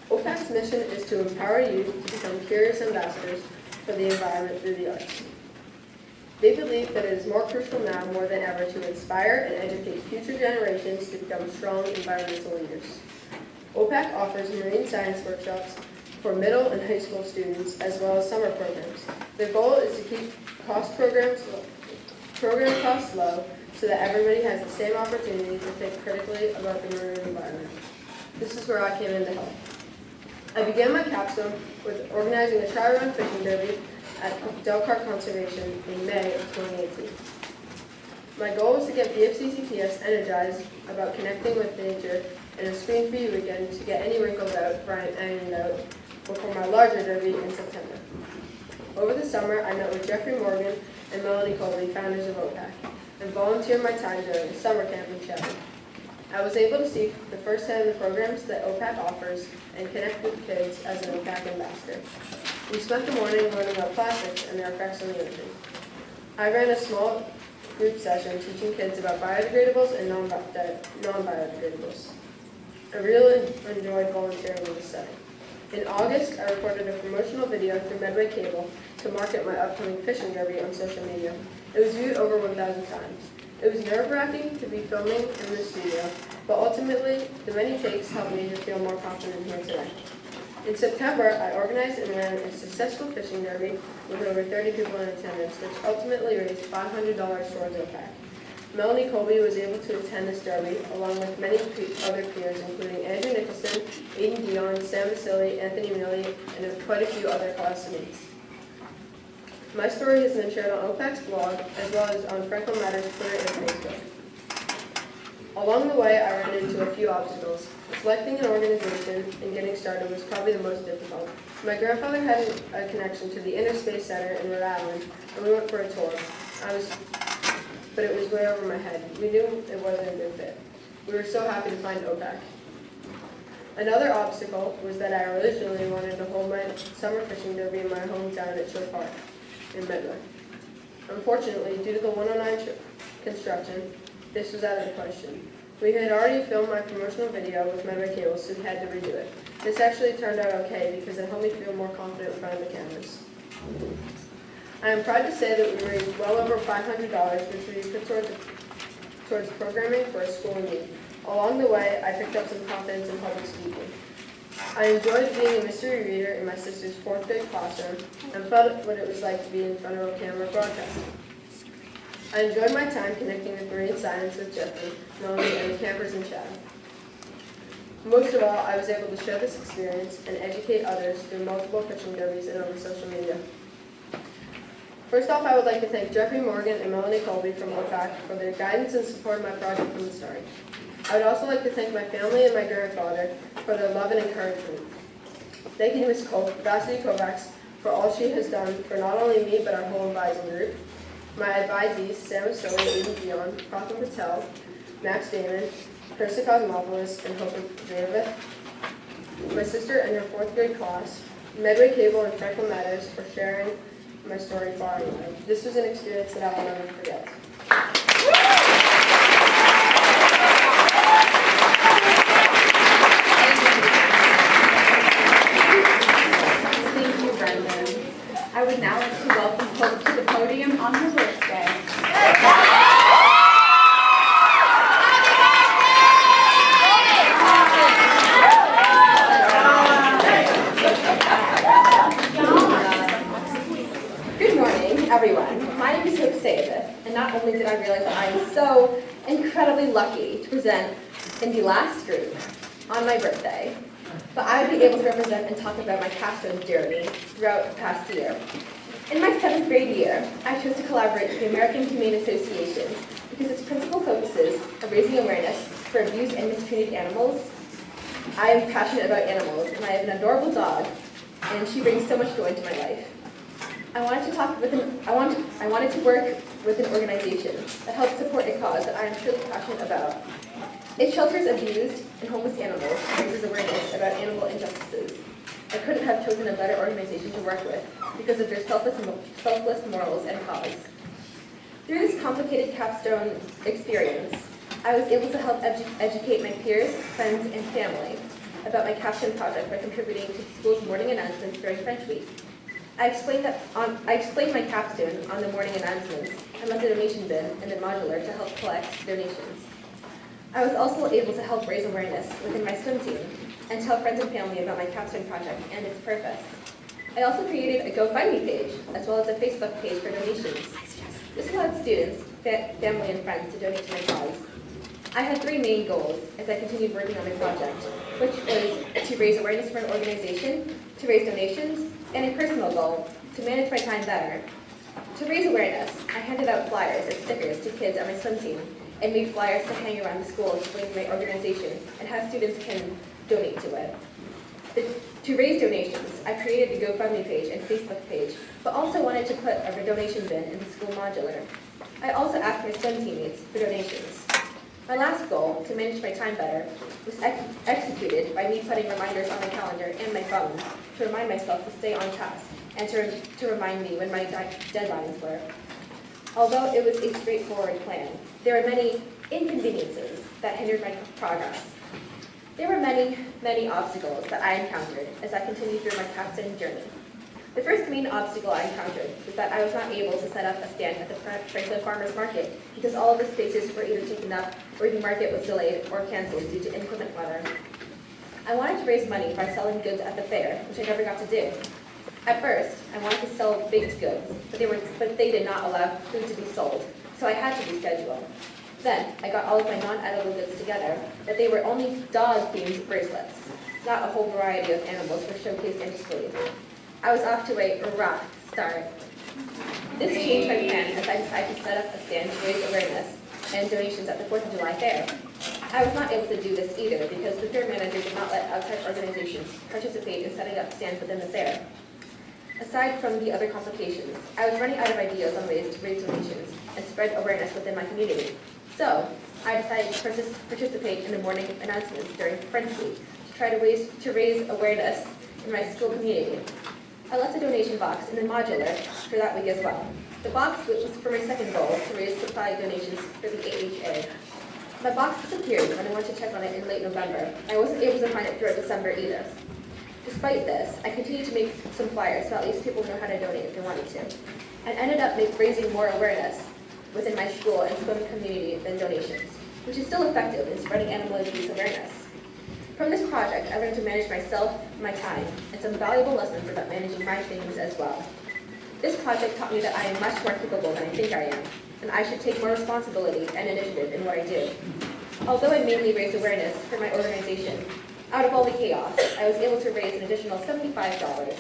OPAC's mission is to empower youth to become curious ambassadors for the environment through the arts. They believe that it is more crucial now more than ever to inspire and educate future generations to become strong environmental leaders. OPAC offers marine science workshops for middle and high school students as well as summer programs. Their goal is to keep program costs low so that everybody has the same opportunity to think critically about the marine environment. This is where I came in to help. I began my capstone with organizing a tri-run fishing derby at Delcar Conservation in May of 2018. My goal was to get VFCCPS energized about connecting with nature and a screen-free weekend to get any wrinkles out for ironing out before my larger derby in September. Over the summer, I met with Jeffrey Morgan and Melanie Colby, founders of OPAC, and volunteered my time during summer camp in Chevy. I was able to see the firsthand the programs that OPAC offers and connect with kids as an OPAC ambassador. We spent the morning learning about plastics and their effects on the ocean. I ran a small group session teaching kids about biodegradables and non-biodegradables. I really enjoyed volunteering in this setting. In August, I recorded a promotional video through Medway Cable to market my upcoming fishing derby on social media. It was viewed over 1,000 times. It was nerve-wracking to be filming in the studio, but ultimately, the many takes helped me to feel more confident here today. In September, I organized and ran a successful fishing derby with over 30 people in attendance, which ultimately raised $500 towards OPAC. Melanie Colby was able to attend this derby, along with many other peers, including Andrew Nicholson, Aiden Dion, Sam Vasili, Anthony Milley, and quite a few other classmates. My story has been shared on OPAC's blog, as well as on Franklin Matter's Twitter and Facebook. Along the way, I ran into a few obstacles. Selecting an organization and getting started was probably the most difficult. My grandfather had a connection to the Inner Space Center in Rhode Island, and we went for a tour. But it was way over my head. We knew it wasn't a good fit. We were so happy to find OPAC. Another obstacle was that I originally wanted to hold my summer fishing derby in my hometown at Shore Park in Medway. Unfortunately, due to the 109 construction, this was out of the question. We had already filmed my promotional video with Medway Cable, so we had to redo it. This actually turned out okay because it helped me feel more confident in front of the cameras. I am proud to say that we raised well over $500, which we put towards programming for a school in need. Along the way, I picked up some confidence in public speaking. I enjoyed being a mystery reader in my sister's 4th grade classroom and felt what it was like to be in front of a camera broadcasting. I enjoyed my time connecting with marine science with Jeffrey, Melanie, and the campers in Chad. Most of all, I was able to share this experience and educate others through multiple fishing derbies and over social media. First off, I would like to thank Jeffrey Morgan and Melanie Colby from OPAC for their guidance and support of my project from the start. I would also like to thank my family and my grandfather for their love and encouragement. Thank you to Ms. Varroa Kovacs for all she has done for not only me but our whole advising group. My advisees, Sam Vasili, Aiden Dion, Pratham Patel, Max Damon, Krista Cosmopoulos, and Hope Zayevith. My sister and her 4th grade class, Medway Cable and Franklin Matters for sharing my story far and wide. This was an experience that I will never forget. I would now like to welcome Hope to the podium on her birthday. Good morning, everyone. My name is Hope Sayedith, and not only did I realize that I am so incredibly lucky to present in the last group on my birthday, but I would be able to represent and talk about my capstone journey throughout the past year. In my 7th grade year, I chose to collaborate with the American Humane Association because its principal focuses on raising awareness for abused and mistreated animals. I am passionate about animals, and I have an adorable dog, and she brings so much joy into my life. I wanted to work with an organization that helps support a cause that I am truly passionate about. It shelters abused and homeless animals and raises awareness about animal injustices. I couldn't have chosen a better organization to work with because of their selfless morals and cause. Through this complicated capstone experience, I was able to help educate my peers, friends, and family about my capstone project by contributing to the school's morning announcements during French Week. I explained my capstone on the morning announcements and left a donation bin in the modular to help collect donations. I was also able to help raise awareness within my swim team and tell friends and family about my capstone project and its purpose. I also created a GoFundMe page as well as a Facebook page for donations. This allowed students, family, and friends to donate to my cause. I had 3 main goals as I continued working on my project, which was to raise awareness for an organization, to raise donations, and a personal goal, to manage my time better. To raise awareness, I handed out flyers and stickers to kids on my swim team and made flyers to hang around the school explaining my organization and how students can donate to it. To raise donations, I created a GoFundMe page and Facebook page, but also wanted to put a donation bin in the school modular. I also asked my swim teammates for donations. My last goal, to manage my time better, was executed by me putting reminders on my calendar and my phone to remind myself to stay on task and to remind me when my deadlines were. Although it was a straightforward plan, there were many inconveniences that hindered my progress. There were many obstacles that I encountered as I continued through my capstone journey. The first main obstacle I encountered was that I was not able to set up a stand at the Franklin Farmers Market because all of the spaces were either taken up or the market was delayed or canceled due to inclement weather. I wanted to raise money by selling goods at the fair, which I never got to do. At first, I wanted to sell baked goods, but they did not allow food to be sold, so I had to reschedule. Then, I got all of my non-edible goods together, but they were only dog-themed bracelets. Not a whole variety of animals were showcased and displayed. I was off to a rough start. This changed my plan as I decided to set up a stand to raise awareness and donations at the 4th of July fair. I was not able to do this either because the fair manager did not let outside organizations participate in setting up stands within the fair. Aside from the other complications, I was running out of ideas on ways to raise donations and spread awareness within my community. So, I decided to participate in the morning announcements during French Week to try to raise awareness in my school community. I left a donation box in the modular for that week as well. The box was for my second goal, to raise supply donations for the AHA. My box disappeared when I went to check on it in late November. I wasn't able to find it throughout December either. Despite this, I continued to make some flyers so at least people know how to donate if they wanted to, and ended up raising more awareness within my school and swim community than donations, which is still effective in spreading animal abuse awareness. From this project, I learned to manage myself, my time, and some valuable lessons about managing my things as well. This project taught me that I am much more capable than I think I am, and I should take more responsibility and initiative in what I do. Although I mainly raised awareness for my organization, out of all the chaos, I was able to raise an additional $75.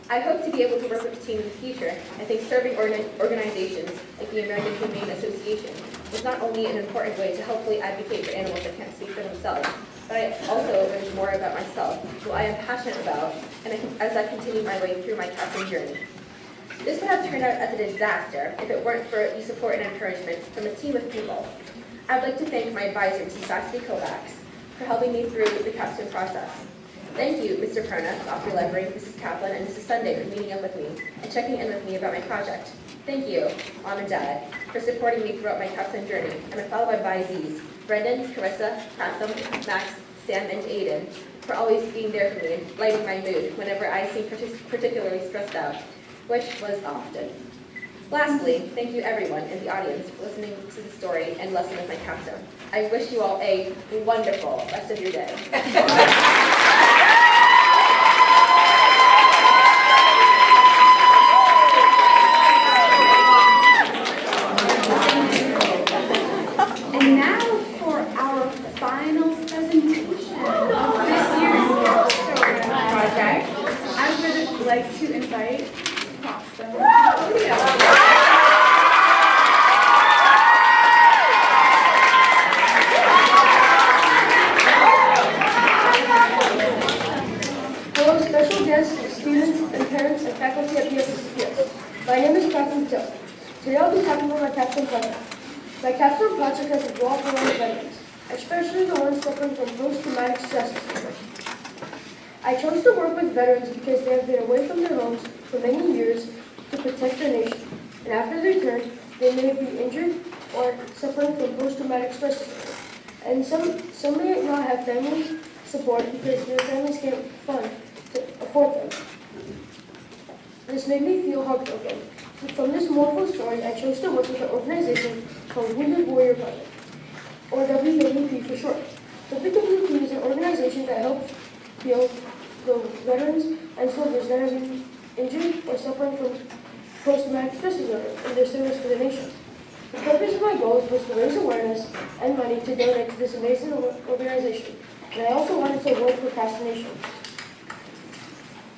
I hope to be able to work with the team in the future. I think serving organizations like the American Humane Association is not only an important way to hopefully advocate for animals that can't speak for themselves, but I also learned more about myself, who I am passionate about, and as I continue my way through my capstone journey. This would have turned out as a disaster if it weren't for the support and encouragement from a team of people. I'd like to thank my advisor, Mrs. Starfish Kovacs, for helping me through the capstone process. Thank you, Mr. Perna, Dr. Ledbury, Mrs. Kaplan, and Mrs. Sunday for meeting up with me and checking in with me about my project. Thank you, Mom and Dad, for supporting me throughout my capstone journey, and my fellow advisees, Brendan, Carissa, Pratham, Max, Sam, and Aiden, for always being there for me and lighting my mood whenever I seem particularly stressed out. wish was often. Lastly, thank you everyone in the audience for listening to the story and lesson with my capstone. I wish you all a wonderful rest of your day. And now for our final presentation of this year's Capstone project, I would like to invite Capstone to the podium. Hello, special guests, students, and parents and faculty at BFCPS. My name is Captain Joe. Today I'll be talking about my capstone project. My capstone project has revolved around veterans, especially the ones suffering from post-traumatic stress disorder. I chose to work with veterans because they have been away from their homes for many years to protect their nation, and after they return, they may be injured or suffering from post-traumatic stress disorder. And some may not have family support because their families can't afford them. This made me feel heartbroken. From this mournful story, I chose to work with an organization called Wounded Warrior Project, or WWP for short. WWP is an organization that helps heal the veterans and soldiers that have been injured or suffering from post-traumatic stress disorder in their service for the nation. The purpose of my goals was to raise awareness and money to donate to this amazing organization, and I also wanted to avoid procrastination.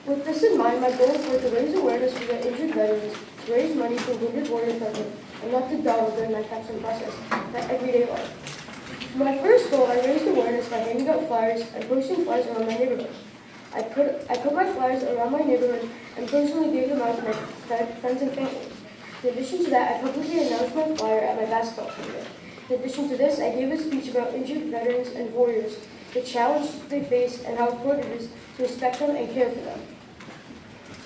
With this in mind, my goals were to raise awareness for the injured veterans, to raise money for Wounded Warrior Project, and not to dawdle during my capstone process, my everyday life. For my first goal, I raised awareness by handing out flyers and posting flyers around my neighborhood. I put my flyers around my neighborhood and personally gave them out to my friends and family. In addition to that, I publicly announced my flyer at my basketball tournament. In addition to this, I gave a speech about injured veterans and warriors, the challenge they face, and how important it is to respect them and care for them.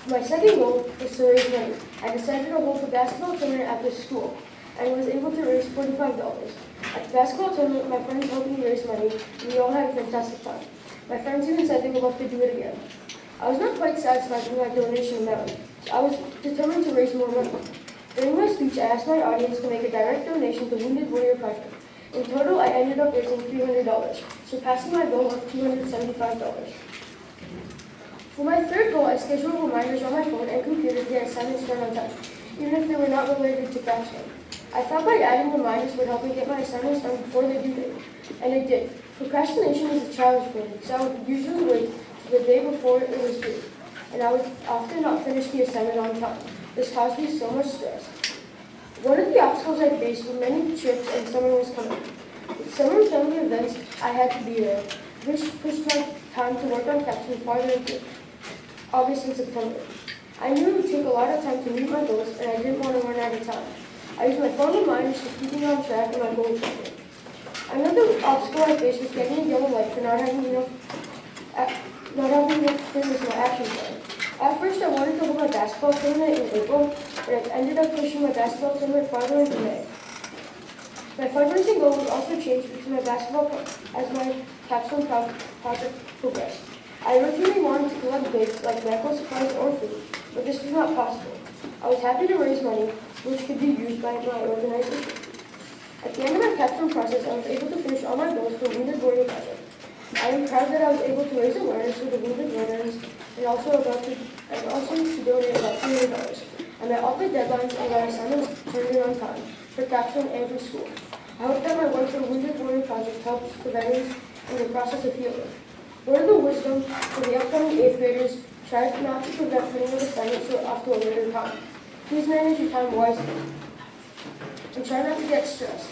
My second goal was to raise money. I decided to hold a basketball tournament at this school and was able to raise $45. At the basketball tournament, my friends helped me raise money, and we all had a fantastic time. My friends even said they would love to do it again. I was not quite satisfied with my donation amount, so I was determined to raise more money. During my speech, I asked my audience to make a direct donation to Wounded Warrior Project. In total, I ended up raising $300, surpassing my goal of $275. For my third goal, I scheduled reminders on my phone and computer to get assignments done on time, even if they were not related to capstone. I thought by adding reminders would help me get my assignments done before they due date, and it did. Procrastination is a challenge for me, because I would usually wait to the day before it was due, and I would often not finish the assignment on time. This caused me so much stress. One of the obstacles I faced were many trips and summer was coming. With summer family events, I had to be there, which pushed my time to work on capstone farther into August and September. I knew it would take a lot of time to meet my goals, and I didn't want to run out of time. I used my phone reminders to keep me on track and my goals tracker. Another obstacle I faced was getting a yellow light for not having enough fitness in my action plan. At first, I wanted to hold my basketball tournament in April, but I ended up pushing my basketball tournament farther into May. My fundraising goal was also changed because my capstone project progressed. I originally wanted to collect gifts like medical supplies or food, but this was not possible. I was happy to raise money, which could be used by my organization. At the end of my capstone process, I was able to finish all my goals for Wounded Warrior Project. I am proud that I was able to raise awareness for the wounded veterans and also to donate about $300. I met all the deadlines and got assignments turned in on time for capstone and for school. I hope that my work for Wounded Warrior Project helps the veterans in the process of healing. Word of the wisdom for the upcoming 8th graders, try not to prevent putting your assignments off to a later time. Please manage your time wisely and try not to get stressed.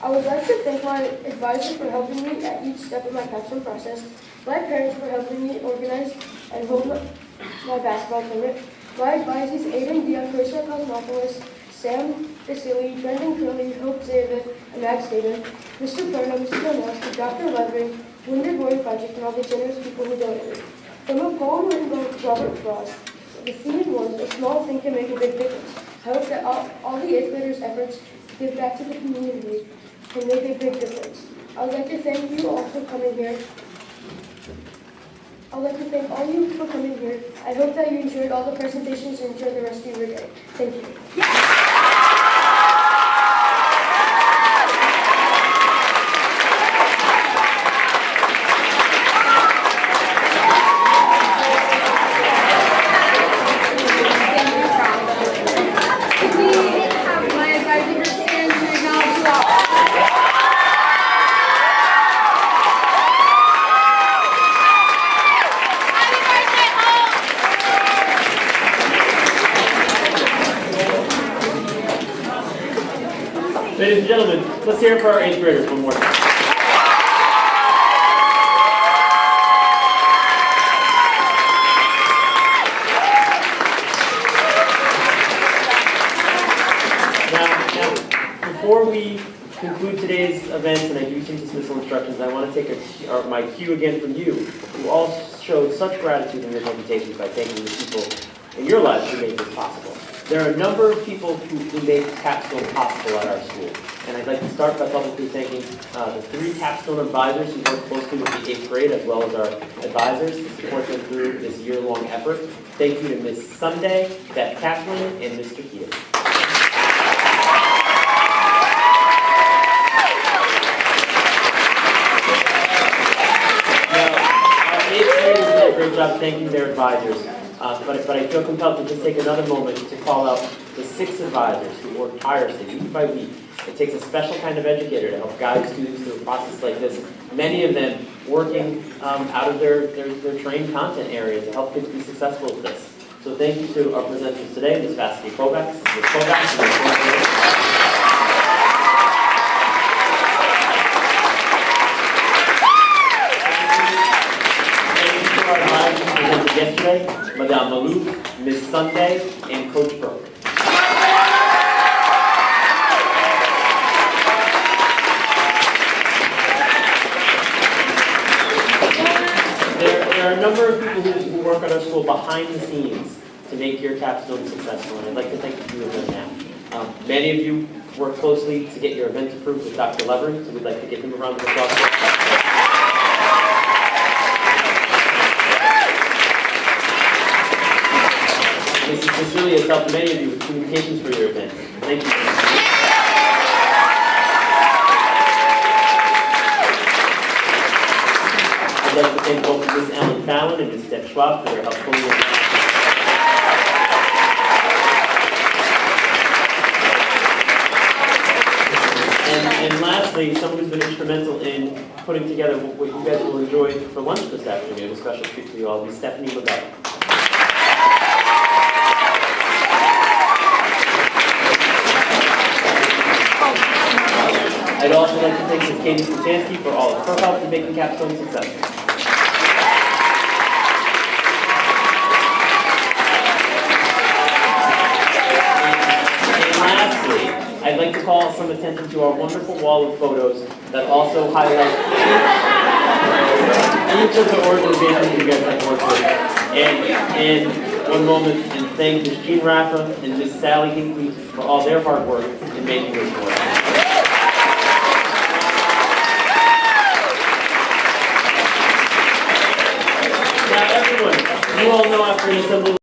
I would like to thank my advisor for helping me at each step of my capstone process, my parents for helping me organize and hold my basketball tournament, my advisors Aiden Dion, Carissa Cosmopoulos, Sam Vasily, Brendan Curley, Hope Zavith, and Max David, Mr. Burnham, Mr. Donowski, Dr. Levering, Wounded Warrior Project, and all the generous people who donated. From a poem written by Robert Frost, the theme was, "A small thing can make a big difference." I hope that all the 8th graders' efforts to give back to the community can make a big difference. I would like to thank you all for coming here. I'd like to thank all of you for coming here. I hope that you enjoyed all the presentations and enjoy the rest of your day. Thank you. Ladies and gentlemen, let's hear it for our 8th graders one more time. Now, before we conclude today's events and I do some dismissal instructions, I want to take my cue again from you, who all showed such gratitude in your presentations by thanking the people in your lives who made this possible. There are a number of people who make Capstone possible at our school. And I'd like to start by publicly thanking the 3 Capstone advisors who work closely with the 8th grade, as well as our advisors to support them through this year-long effort. Thank you to Ms. Sunday, Beth Kaplan, and Mr. Healy. Our 8th graders did a great job thanking their advisors. But I feel compelled to just take another moment to call out the 6 advisors who work tirelessly week by week. It takes a special kind of educator to help guide students through a process like this. Many of them working out of their trained content area to help kids be successful with this. So thank you to our presenters today, Ms. Kovacs, Ms. Kovacs, and Ms. Yesterday, Madame Malouf, Ms. Sunday, and Coach Burke. There are a number of people who work at our school behind the scenes to make your capstone successful, and I'd like to thank a few of them now. Many of you work closely to get your event approved with Dr. Levering, so we'd like to give him a round of applause. Mrs. Cecilia has helped many of you with communications for your event. Thank you. I'd like to thank both Ms. Ellen Fallon and Ms. Deb Schwab for their help pulling in. And lastly, someone who's been instrumental in putting together what you guys will enjoy for lunch this afternoon, a special treat for you all, is Stephanie McGuire. I'd also like to thank Ms. Katie Kuchansky for all of her help in making Capstone successful. And lastly, I'd like to call some attention to our wonderful wall of photos that also highlight each of the organizations you guys have worked with. And one moment, and thank Ms. Jean Raffa and Ms. Sally Hinkley for all their hard work in making this work. Now everyone, you all know after an assembly